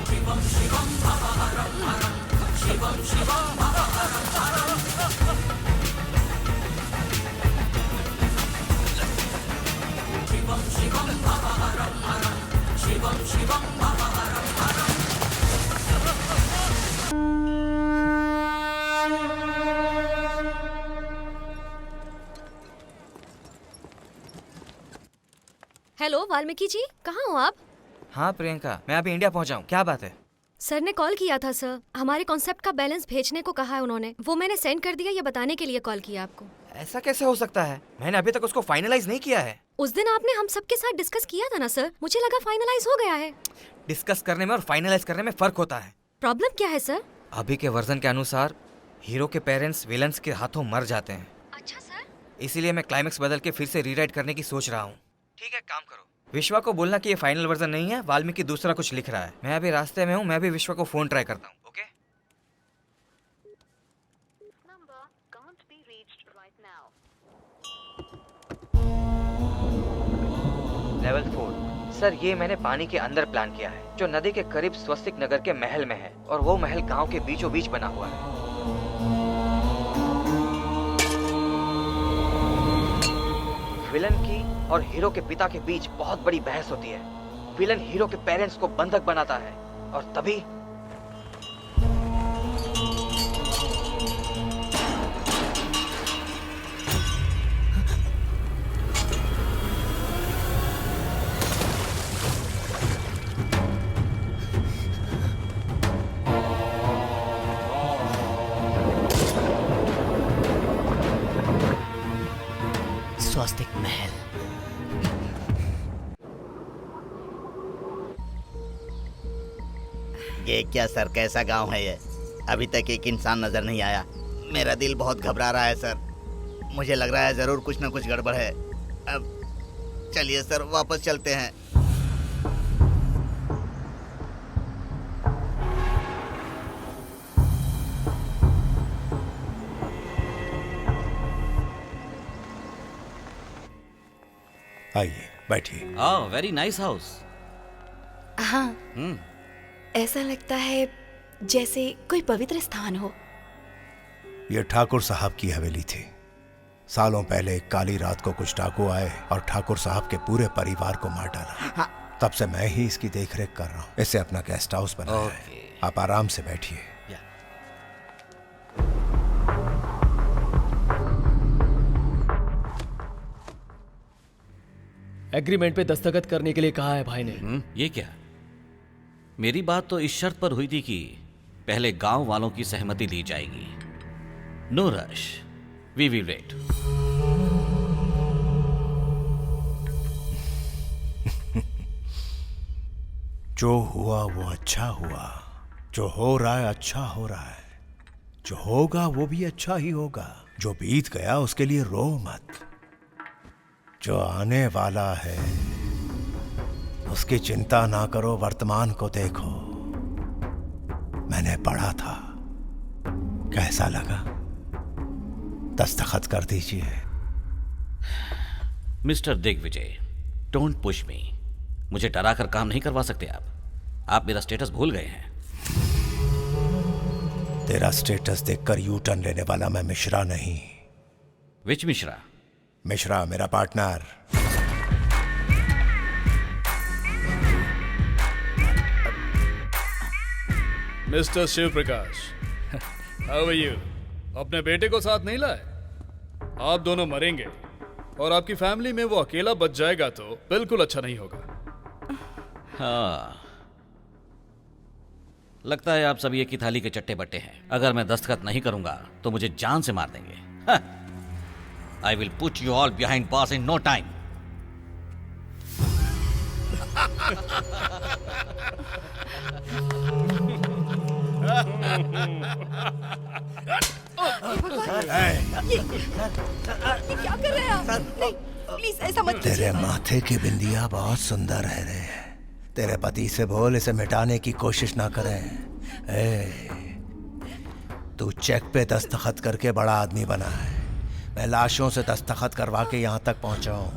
शिवम शिवम भवहरम हरम, शिवम शिवम भवहरम हरम। शिवम शिवम भवहरम हरम, हेलो वाल्मीकि जी, कहाँ हो आप? हाँ प्रियंका, मैं अभी इंडिया पहुंचा हूँ। क्या बात है? सर ने कॉल किया था सर, हमारे कॉन्सेप्ट का बैलेंस भेजने को कहा है उन्होंने। वो मैंने सेंड कर दिया, ये बताने के लिए कॉल किया आपको। ऐसा कैसे हो सकता है? मैंने अभी तक उसको फाइनलाइज नहीं किया है। उस दिन आपने हम सबके साथ डिस्कस किया था ना सर, मुझे लगा फाइनलाइज हो गया है। डिस्कस करने में और फाइनलाइज करने में फर्क होता है। प्रॉब्लम क्या है सर? अभी के वर्जन के अनुसार हीरो के पेरेंट्स विलन्स के हाथों मर जाते हैं। अच्छा सर। इसीलिए मैं क्लाइमेक्स बदल के फिर से रीराइट करने की सोच रहा हूँ। ठीक है, काम करो, विश्वा को बोलना कि ये फाइनल वर्जन नहीं है, वाल्मीकि दूसरा कुछ लिख रहा है। मैं अभी रास्ते में हूँ, मैं भी विश्वा को फोन ट्राई करता हूँ। ओके? लेवल 4 सर, ये मैंने पानी के अंदर प्लान किया है, जो नदी के करीब स्वस्तिक नगर के महल में है, और वो महल गांव के बीचों बीच बना हुआ है। विलन की और हीरो के पिता के बीच बहुत बड़ी बहस होती है। विलन हीरो के पेरेंट्स को बंधक बनाता है, और तभी स्वस्तिक महल। ये क्या सर, कैसा गांव है ये? अभी तक एक इंसान नजर नहीं आया। मेरा दिल बहुत घबरा रहा है सर। मुझे लग रहा है जरूर कुछ न कुछ गड़बड़ है। अब चलिए सर, वापस चलते हैं। आइए बैठिए। Very nice house. हाँ, ऐसा लगता है जैसे कोई पवित्र स्थान हो। ये ठाकुर साहब की हवेली थी। सालों पहले एक काली रात को कुछ डाकू आए और ठाकुर साहब के पूरे परिवार को मार डाला। तब से मैं ही इसकी देखरेख कर रहा हूँ। इसे अपना गेस्ट हाउस बनाया है। आप आराम से बैठिए। एग्रीमेंट पे दस्तखत करने के लिए कहा है भाई ने। ये क्या? मेरी बात तो इस शर्त पर हुई थी कि पहले गांव वालों की सहमति ली जाएगी। No rush, we will wait. जो हुआ वो अच्छा हुआ। जो हो रहा है अच्छा हो रहा है। जो होगा वो भी अच्छा ही होगा। जो बीत गया उसके लिए रो मत। जो आने वाला है उसकी चिंता ना करो, वर्तमान को देखो। मैंने पढ़ा था, कैसा लगा? दस्तखत कर दीजिए। Mister Digvijay, don't push me. मुझे डरा कर काम नहीं करवा सकते आप मेरा स्टेटस भूल गए हैं। तेरा स्टेटस देखकर यू टर्न लेने वाला मैं मिश्रा नहीं। विच मिश्रा? मिश्रा मेरा partner. Mister Shiv Prakash, how are you? अपने बेटे को साथ नहीं लाए? आप दोनों मरेंगे और आपकी फैमिली में वो अकेला बच जाएगा तो बिल्कुल अच्छा नहीं होगा। हाँ, लगता है आप सब ये की थाली के चट्टे बट्टे हैं। अगर मैं दस्तखत नहीं करूंगा तो मुझे जान से मार देंगे। I will put you all behind bars in no time. ये क्या कर रहे हैं आप? नहीं, प्लीज ऐसा मत कीजिए। तेरे माथे की बिंदिया बहुत सुंदर है रे। तेरे पति से बोल इसे मिटाने की कोशिश ना करें। तू चेक पे दस्तखत करके बड़ा आदमी बना है। मैं लाशों से दस्तखत करवा के यहाँ तक पहुंचा हूँ।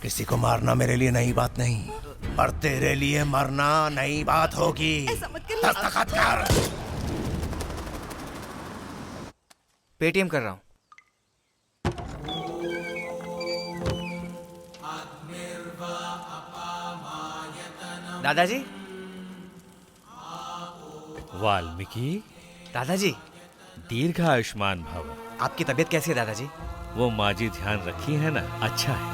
किसी को मारना मेरे लिए नई बात नहीं, पर तेरे लिए मरना नई बात होगी। दस्तखत कर। पेटीएम कर रहा हूँ। दादाजी। वाल्मीकि। दादाजी। दीर्घ आयुष्मान भव। आपकी तबीयत कैसी है दादाजी? वो माँ जी ध्यान रखी है ना? अच्छा है।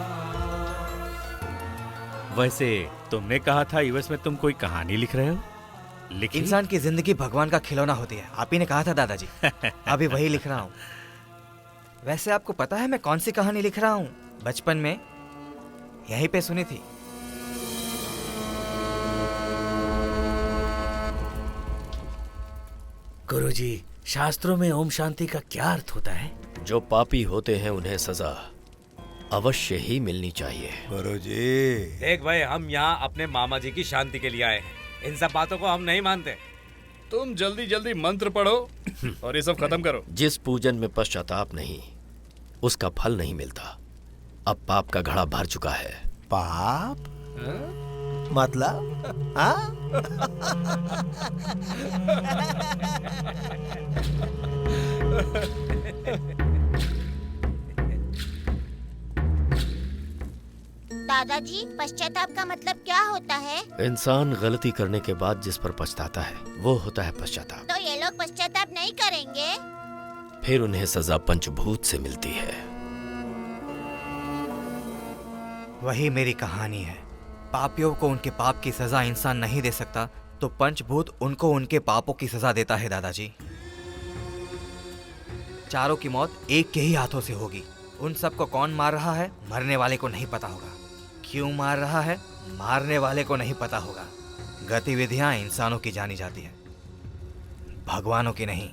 वैसे तुमने कहा था यूएस में तुम कोई कहानी लिख रहे हो, लिखी? इंसान की जिंदगी भगवान का खिलौना होती है, आप ही ने कहा था दादाजी। अभी वही लिख रहा हूँ। वैसे आपको पता है मैं कौन सी कहानी लिख रहा हूँ? बचपन में यहीं पे सुनी थी। गुरुजी, शास्त्रों में ओम शांति का क्या अर्थ होता है? जो पापी होते हैं उन्हें सजा अवश्य ही मिलनी चाहिए। गुरुजी, देख भाई, हम यहाँ अपने मामा जी की शांति के लिए आए हैं, इन सब बातों को हम नहीं मानते। तुम जल्दी जल्दी मंत्र पढ़ो और ये सब खत्म करो। जिस पूजन में पश्चाताप नहीं, उसका फल नहीं मिलता। अब पाप का घड़ा भर चुका है। पाप? मतलब? दादाजी, पश्चाताप का मतलब क्या होता है? इंसान गलती करने के बाद जिस पर पछताता है वो होता है पश्चाताप। तो ये लोग पश्चाताप नहीं करेंगे? फिर उन्हें सजा पंचभूत से मिलती है। वही मेरी कहानी है। पापियों को उनके पाप की सजा इंसान नहीं दे सकता, तो पंचभूत उनको उनके पापों की सजा देता है दादाजी। चारों की मौत एक के ही हाथों से होगी। उन सबको कौन मार रहा है, मरने वाले को नहीं पता होगा। क्यों मार रहा है, मारने वाले को नहीं पता होगा। गतिविधियां इंसानों की जानी जाती है, भगवानों की नहीं।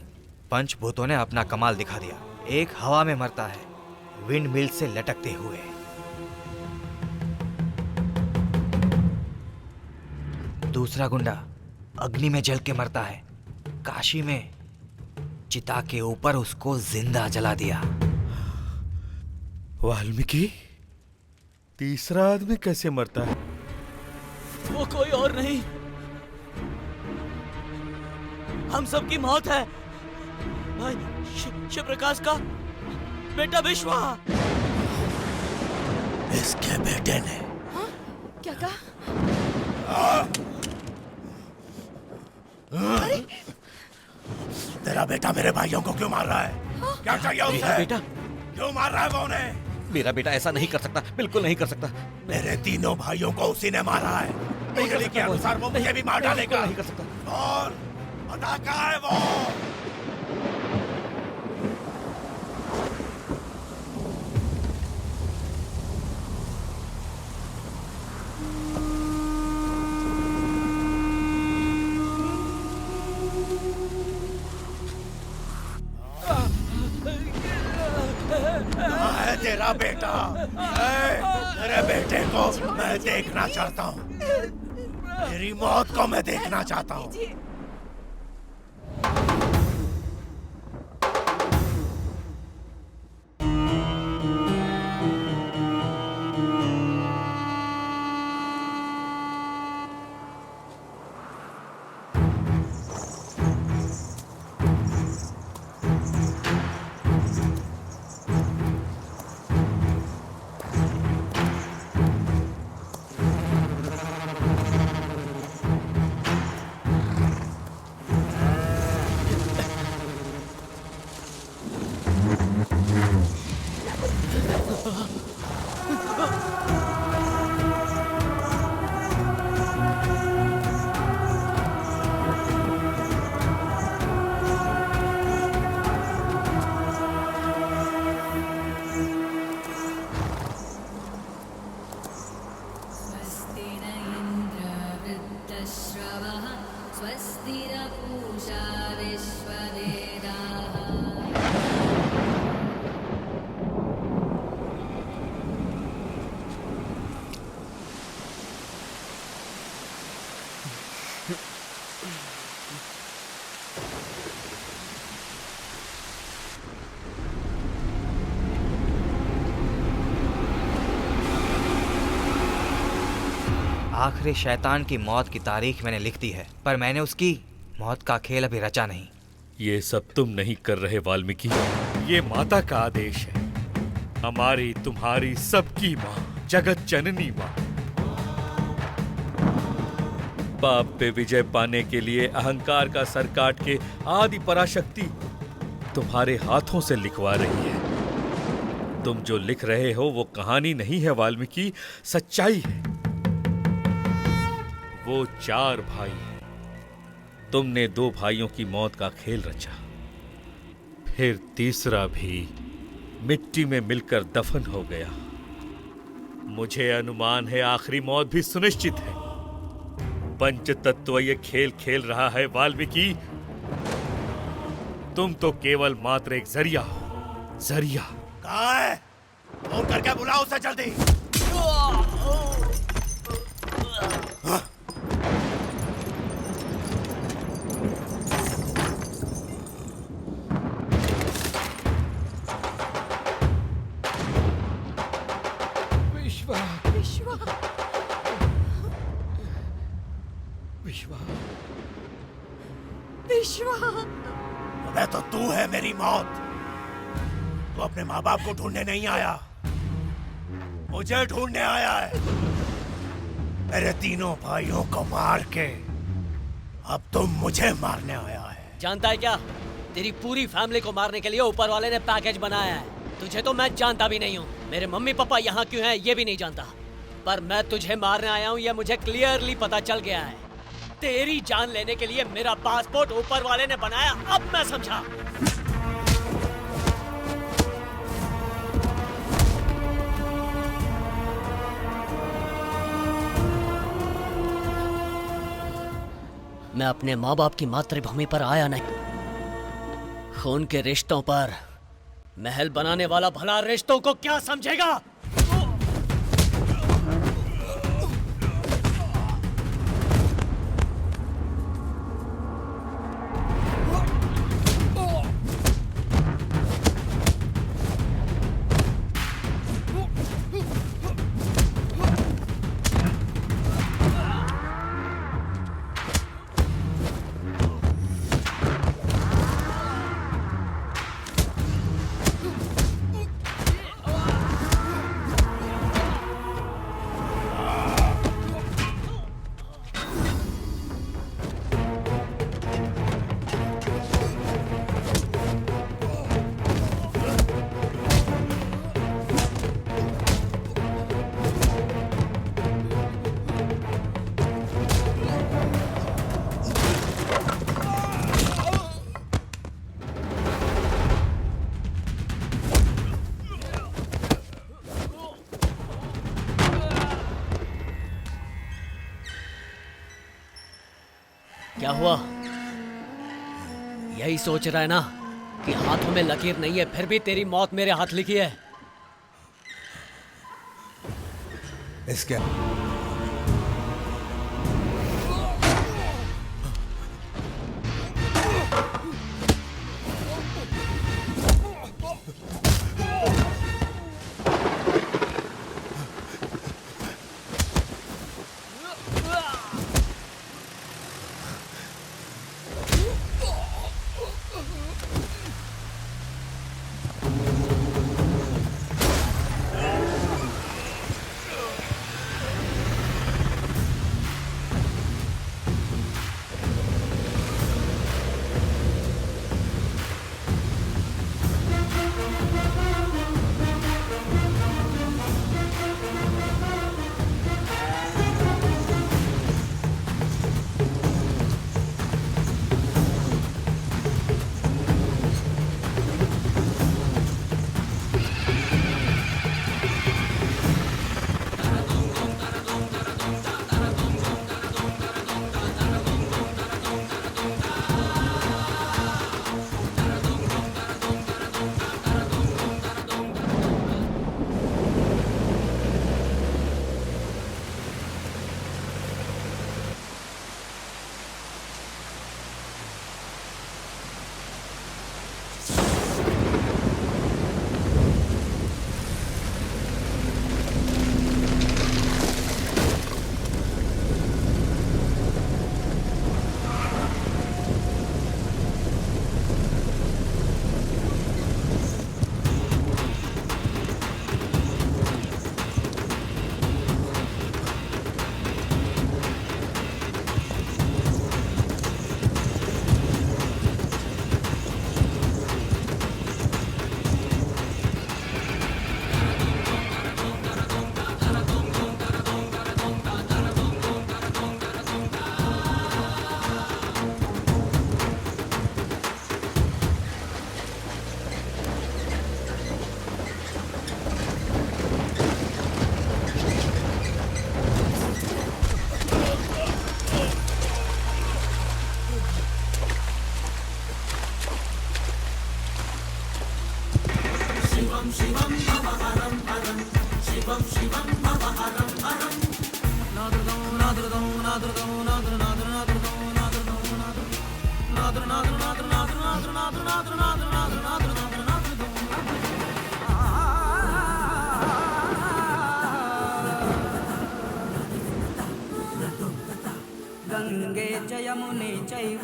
पंचभूतों ने अपना कमाल दिखा दिया। एक हवा में मरता है, विंड मिल से लटकते हुए। दूसरा गुंडा अग्नि में जल के मरता है। काशी में चिता के ऊपर उसको जिंदा जला दिया। वाल्मीकि, तीसरा आदमी कैसे मरता है? वो कोई और नहीं, हम सबकी मौत है। भाई शिव प्रकाश का बेटा विश्वा। इसके बेटे ने। हाँ? क्या कहा? अरे तेरा बेटा मेरे भाइयों को क्यों मार रहा है? क्या चाहिए उसे? मेरा बेटा क्यों मार रहा है वो उन्हें? मेरा बेटा ऐसा नहीं कर सकता, बिल्कुल नहीं कर सकता। मेरे तीनों भाइयों को उसी ने मारा है। उंगली के अनुसार वो मुझे भी मार डालेगा। नहीं कर सकता। और पता कहाँ है वो? तेरा बेटा, तेरे बेटे को मैं देखना चाहता हूँ। तेरी मौत को मैं देखना चाहता हूँ। आखिरी शैतान की मौत की तारीख मैंने लिख दी है, पर मैंने उसकी मौत का खेल अभी रचा नहीं। ये सब तुम नहीं कर रहे वाल्मीकि, ये माता का आदेश है। हमारी, तुम्हारी, सबकी माँ, जगत जननी माँ। पाप पे विजय पाने के लिए अहंकार का सर काट के आदि पराशक्ति तुम्हारे हाथों से लिखवा रही है। तुम जो लिख रहे हो वो कहानी नहीं है वाल्मीकि, सच्चाई है। वो 4 भाई, तुमने 2 भाइयों की मौत का खेल रचा, फिर तीसरा भी मिट्टी में मिलकर दफन हो गया। मुझे अनुमान है आखिरी मौत भी सुनिश्चित है। पंचतत्व ये खेल खेल रहा है वाल्मीकि। तुम तो केवल मात्र एक जरिया हो, जरिया। कहाँ है? फोन करके बुलाओ उसे जल्दी। विश्वा, अबे तो तू है मेरी मौत। तू अपने माँ बाप को ढूंढने नहीं आया, मुझे ढूंढने आया है। मेरे तीनों भाइयों को मार के अब तुम मुझे मारने आया है। जानता है क्या, तेरी पूरी फैमिली को मारने के लिए ऊपर वाले ने पैकेज बनाया है। तुझे तो मैं जानता भी नहीं हूँ। मेरे मम्मी पापा यहाँ क्यों हैं ये भी नहीं जानता, पर मैं तुझे मारने आया हूँ ये मुझे क्लियरली पता चल गया है। तेरी जान लेने के लिए मेरा पासपोर्ट ऊपर वाले ने बनाया, अब मैं समझा। मैं अपने माँ बाप की मातृभूमि पर आया नहीं, खून के रिश्तों पर। महल बनाने वाला भला रिश्तों को क्या समझेगा? क्या हुआ? यही सोच रहा है ना कि हाथों में लकीर नहीं है, फिर भी तेरी मौत मेरे हाथ लिखी है। इसके गंगे च यमुने चैव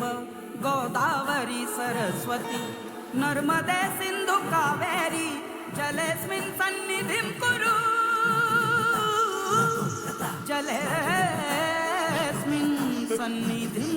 गोदावरी सरस्वती नर्मदे सिंधु कावेरी जलेस्मिन् सन्निधिं कुरु जलेस्मिन् सन्निधिं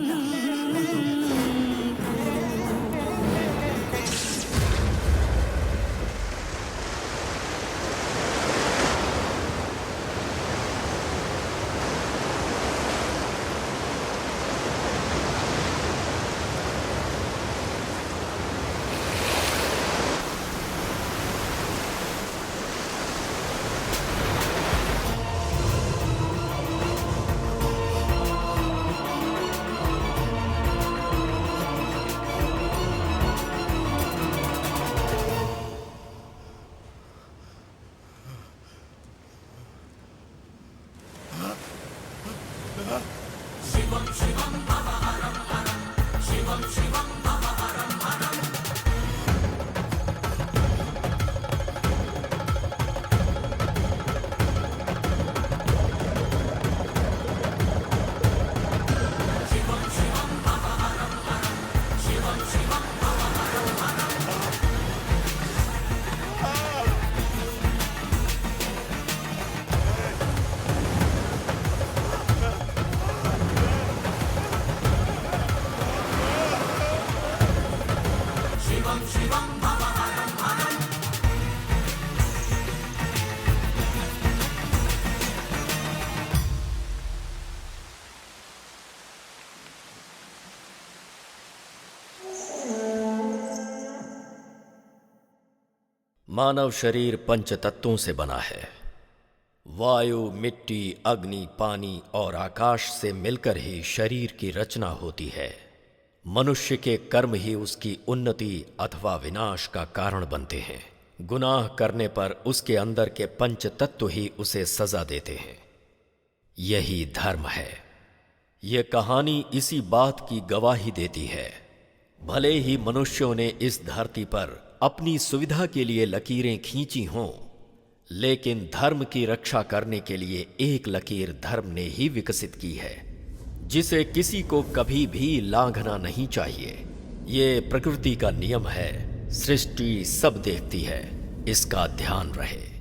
मानव शरीर पंच तत्वों से बना है। वायु, मिट्टी, अग्नि, पानी और आकाश से मिलकर ही शरीर की रचना होती है। मनुष्य के कर्म ही उसकी उन्नति अथवा विनाश का कारण बनते हैं। गुनाह करने पर उसके अंदर के पंच तत्व ही उसे सजा देते हैं। यही धर्म है। यह कहानी इसी बात की गवाही देती है। भले ही मनुष्यों ने इस धरती पर अपनी सुविधा के लिए लकीरें खींची हों, लेकिन धर्म की रक्षा करने के लिए एक लकीर धर्म ने ही विकसित की है, जिसे किसी को कभी भी लांघना नहीं चाहिए। ये प्रकृति का नियम है। सृष्टि सब देखती है, इसका ध्यान रहे।